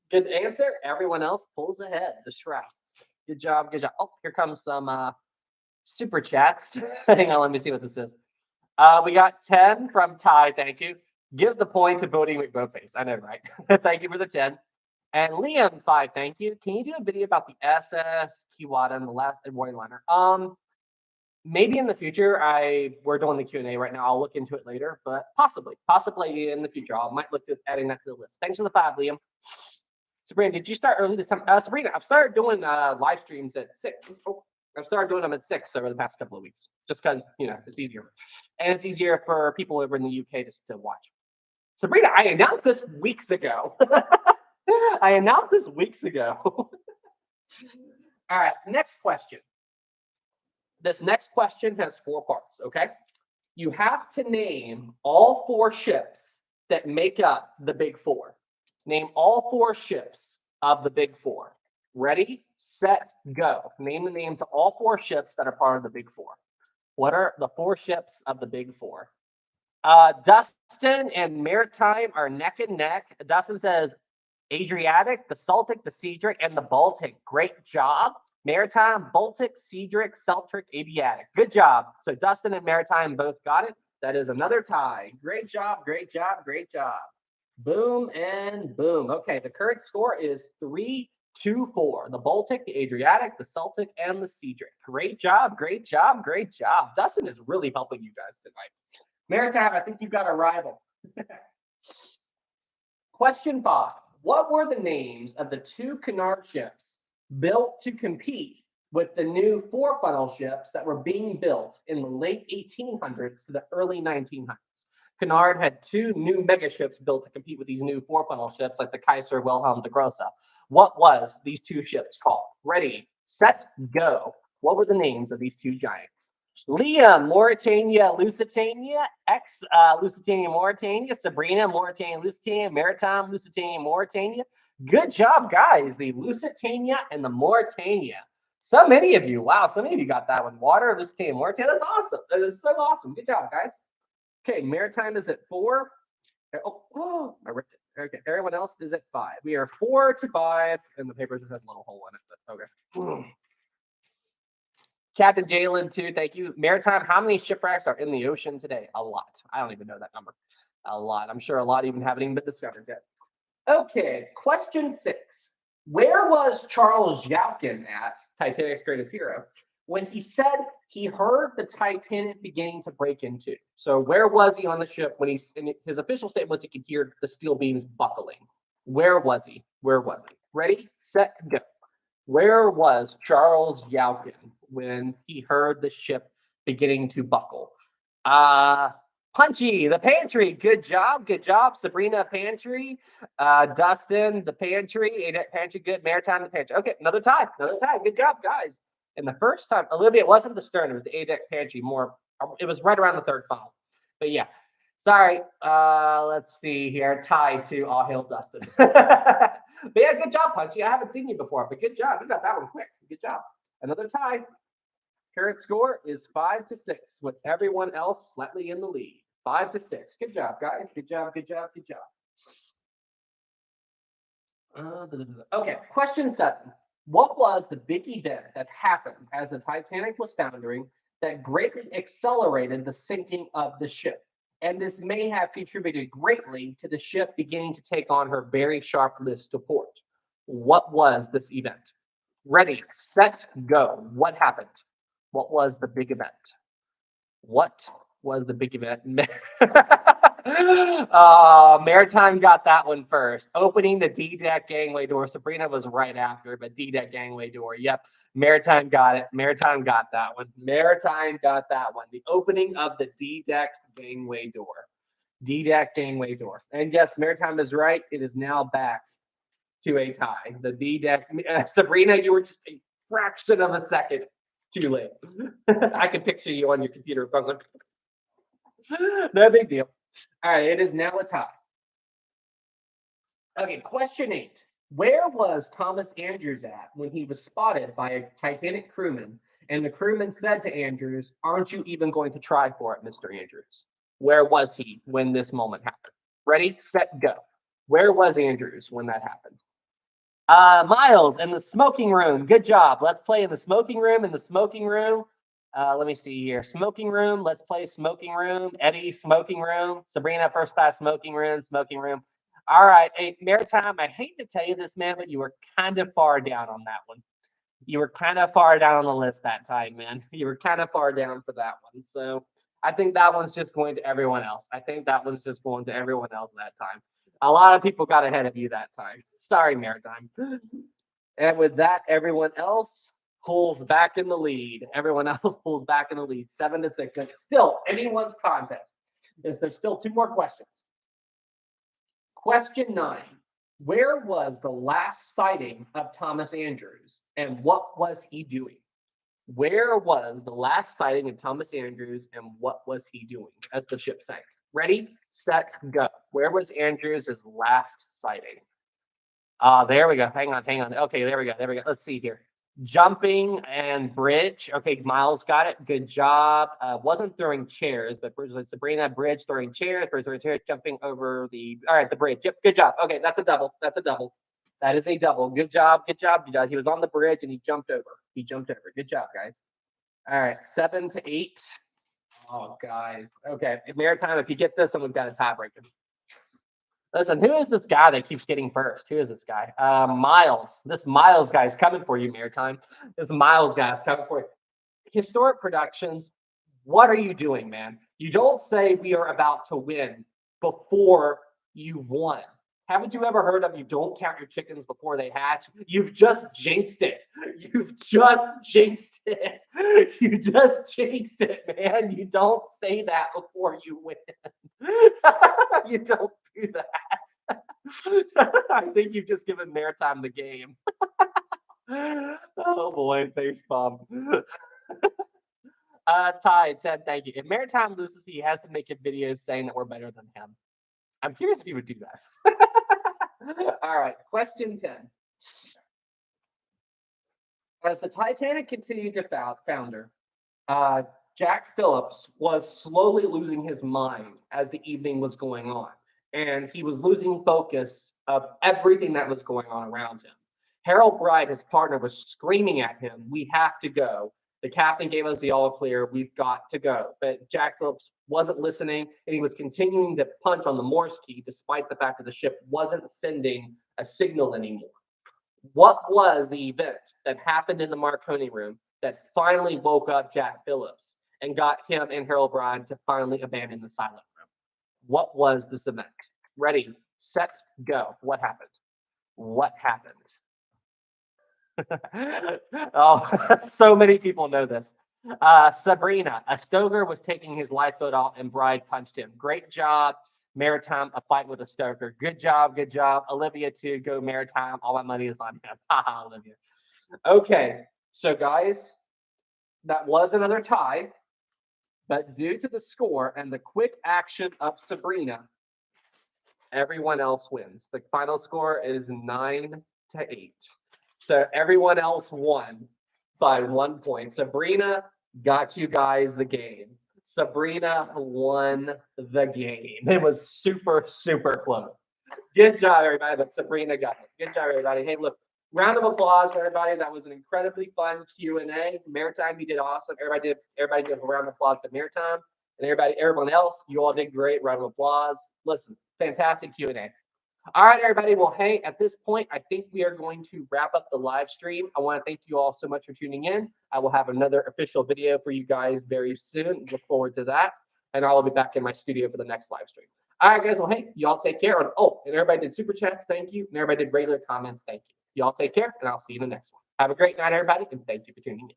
good answer, everyone else pulls ahead. The Shrouds. Good job. Good job. Oh, here comes some super chats. Hang on, let me see what this is. We got 10 from Ty. Thank you. Give the point to Bodie McBoatface. I know, right? Thank you for the 10. And Liam 5, thank you. Can you do a video about the SS Kiwata and the last warning liner? Maybe in the future. We're doing the Q&A right now. I'll look into it later, but possibly in the future. I might look at adding that to the list. Thanks for the 5, Liam. Sabrina, did you start early this time? Sabrina, I've started doing live streams at 6. I've started doing them at 6 over the past couple of weeks, just because, it's easier. And it's easier for people over in the UK just to watch. Sabrina, I announced this weeks ago. I announced this weeks ago. All right, next question. This next question has 4 parts, okay? You have to name all 4 ships that make up the Big 4. Name all 4 ships of the Big 4. Ready, set, go. Name the names of all 4 ships that are part of the Big 4. What are the 4 ships of the Big 4? Dustin and Maritime are neck and neck. Dustin says Adriatic, the Celtic, the Cedric, and the Baltic. Great job. Maritime, Baltic, Cedric, Celtic, Adriatic. Good job. So Dustin and Maritime both got it. That is another tie. Great job, great job, great job. Boom and boom. Okay, the current score is 3-4. The Baltic, the Adriatic, the Celtic, and the Cedric. Great job, great job, great job. Dustin is really helping you guys tonight. Maritime, I think you've got a rival. Question 5. What were the names of the 2 Cunard ships built to compete with the new 4-funnel ships that were being built in the late 1800s to the early 1900s? Cunard had 2 new mega ships built to compete with these new 4-funnel ships like the Kaiser Wilhelm de Grosse. What was these 2 ships called? Ready, set, go. What were the names of these 2 giants? Liam, Mauritania, Lusitania, Lusitania, Mauritania, Sabrina, Mauritania, Lusitania, Maritime, Lusitania, Mauritania. Good job, guys. The Lusitania and the Mauritania. So many of you. Wow, so many of you got that one. Water, Lusitania, Mauritania. That's awesome. That is so awesome. Good job, guys. Okay, Maritime is at 4. Oh, I ripped it. Okay, everyone else is at 5. We are 4-5, and the paper just has a little hole in it. But okay. Captain Jalen, too. Thank you. Maritime, how many shipwrecks are in the ocean today? A lot. I don't even know that number. A lot. I'm sure a lot even haven't even been discovered yet. Okay, question 6. Where was Charles Yelkin at, Titanic's greatest hero, when he said he heard the Titanic beginning to break into? So where was he on the ship when his official statement was he could hear the steel beams buckling? Where was he? Where was he? Ready, set, go. Where was Charles Yelkin when he heard the ship beginning to buckle? Punchy, the pantry. Good job. Good job. Sabrina, pantry. Dustin, the pantry. Pantry, good. Maritime, the pantry. Okay, another tie. Another tie. Good job, guys. And the first time, Olivia, it wasn't the stern. It was the A-deck pantry. It was right around the 3rd funnel. But yeah, sorry. Let's see here. Tie to All Hail Dustin. But yeah, good job, Punchy. I haven't seen you before, but good job. You got that one quick. Good job. Another tie. Current score is 5-6, with everyone else slightly in the lead. 5-6. Good job, guys. Good job, good job, good job. Okay, question 7. What was the big event that happened as the Titanic was foundering that greatly accelerated the sinking of the ship? And this may have contributed greatly to the ship beginning to take on her very sharp list to port. What was this event? Ready, set, go. What happened? What was the big event? What was the big event? Maritime got that one first. Opening the D-deck gangway door. Sabrina was right after, but D-deck gangway door. Yep. Maritime got it. Maritime got that one. Maritime got that one. The opening of the D-deck gangway door. D-deck gangway door. And yes, Maritime is right. It is now back to a tie. The D-deck. Sabrina, you were just a fraction of a second Too late. I can picture you on your computer phone. No big deal. All right, it is now a tie. Okay, question 8. Where was Thomas Andrews at when he was spotted by a Titanic crewman? And the crewman said to Andrews, "Aren't you even going to try for it, Mr. Andrews?" Where was he when this moment happened? Ready, set, go. Where was Andrews when that happened? Miles, in the smoking room. Good job. Let's play in the smoking room. In the smoking room. Let me see here. Smoking room. Let's play smoking room. Eddie, smoking room. Sabrina, first class smoking room. Smoking room. All right. Hey, Maritime, I hate to tell you this, man, but you were kind of far down on that one. You were kind of far down on the list that time, man. You were kind of far down for that one. So I think that one's just going to everyone else. I think that one's just going to everyone else that time. A lot of people got ahead of you that time. Sorry, Maritime. And with that, everyone else pulls back in the lead. Everyone else pulls back in the lead, 7-6. And it's still anyone's contest. There's still 2 more questions. Question 9. Where was the last sighting of Thomas Andrews, and what was he doing? Where was the last sighting of Thomas Andrews, and what was he doing as the ship sank? Ready, set, go. Where was Andrews' last sighting? There we go. Hang on. Okay, there we go. Let's see here. Jumping and bridge. Okay, Miles got it. Good job. Wasn't throwing chairs, but Sabrina, bridge, throwing chairs, jumping over the. All right, the bridge. Yep, good job. Okay, that's a double. That is a double. Good job. He was on the bridge and he jumped over. Good job, guys. All right, 7 to 8. Oh, guys. Okay, Maritime, if you get this, someone's got a tiebreaker. Listen, who is this guy that keeps getting first? Who is this guy? Miles. This Miles guy is coming for you, Maritime. This Miles guy is coming for you. Historic Productions, what are you doing, man? You don't say we are about to win before you've won. Haven't you ever heard of you don't count your chickens before they hatch? You've just jinxed it. You just jinxed it, man. You don't say that before you win. You don't do that. I think you've just given Maritime the game. Oh boy, face bomb. Ty, Ted, thank you. If Maritime loses, he has to make a video saying that we're better than him. I'm curious if he would do that. All right, question 10. As the Titanic continued to founder, Jack Phillips was slowly losing his mind as the evening was going on, and he was losing focus of everything that was going on around him. Harold Bride, his partner, was screaming at him, "We have to go. The captain gave us the all clear. We've got to go." But Jack Phillips wasn't listening, and he was continuing to punch on the Morse key despite the fact that the ship wasn't sending a signal anymore. What was the event that happened in the Marconi room that finally woke up Jack Phillips and got him and Harold Bride to finally abandon the silent room? What was this event? Ready, set, go. What happened? What happened? Oh, so many people know this. Sabrina, a stoker was taking his lifeboat off and Bride punched him. Great job. Maritime, a fight with a stoker. Good job. Olivia, too. Go Maritime. All my money is on him. Haha, Olivia. Okay, so guys, that was another tie. But due to the score and the quick action of Sabrina, everyone else wins. The final score is 9 to 8. So everyone else won by 1 point. Sabrina got you guys the game. Sabrina won the game. It was super, super close. Good job, everybody. But Sabrina got it. Good job, everybody. Hey, look, round of applause for everybody. That was an incredibly fun Q&A. Maritime, you did awesome. Everybody did a round of applause to Maritime. And everyone else, you all did great. Round of applause. Listen, fantastic Q&A. All right, everybody. Well, hey, at this point, I think we are going to wrap up the live stream. I want to thank you all so much for tuning in. I will have another official video for you guys very soon. Look forward to that. And I'll be back in my studio for the next live stream. All right, guys. Well, hey, y'all take care. Oh, and everybody did super chats. Thank you. And everybody did regular comments. Thank you. Y'all take care, and I'll see you in the next one. Have a great night, everybody, and thank you for tuning in.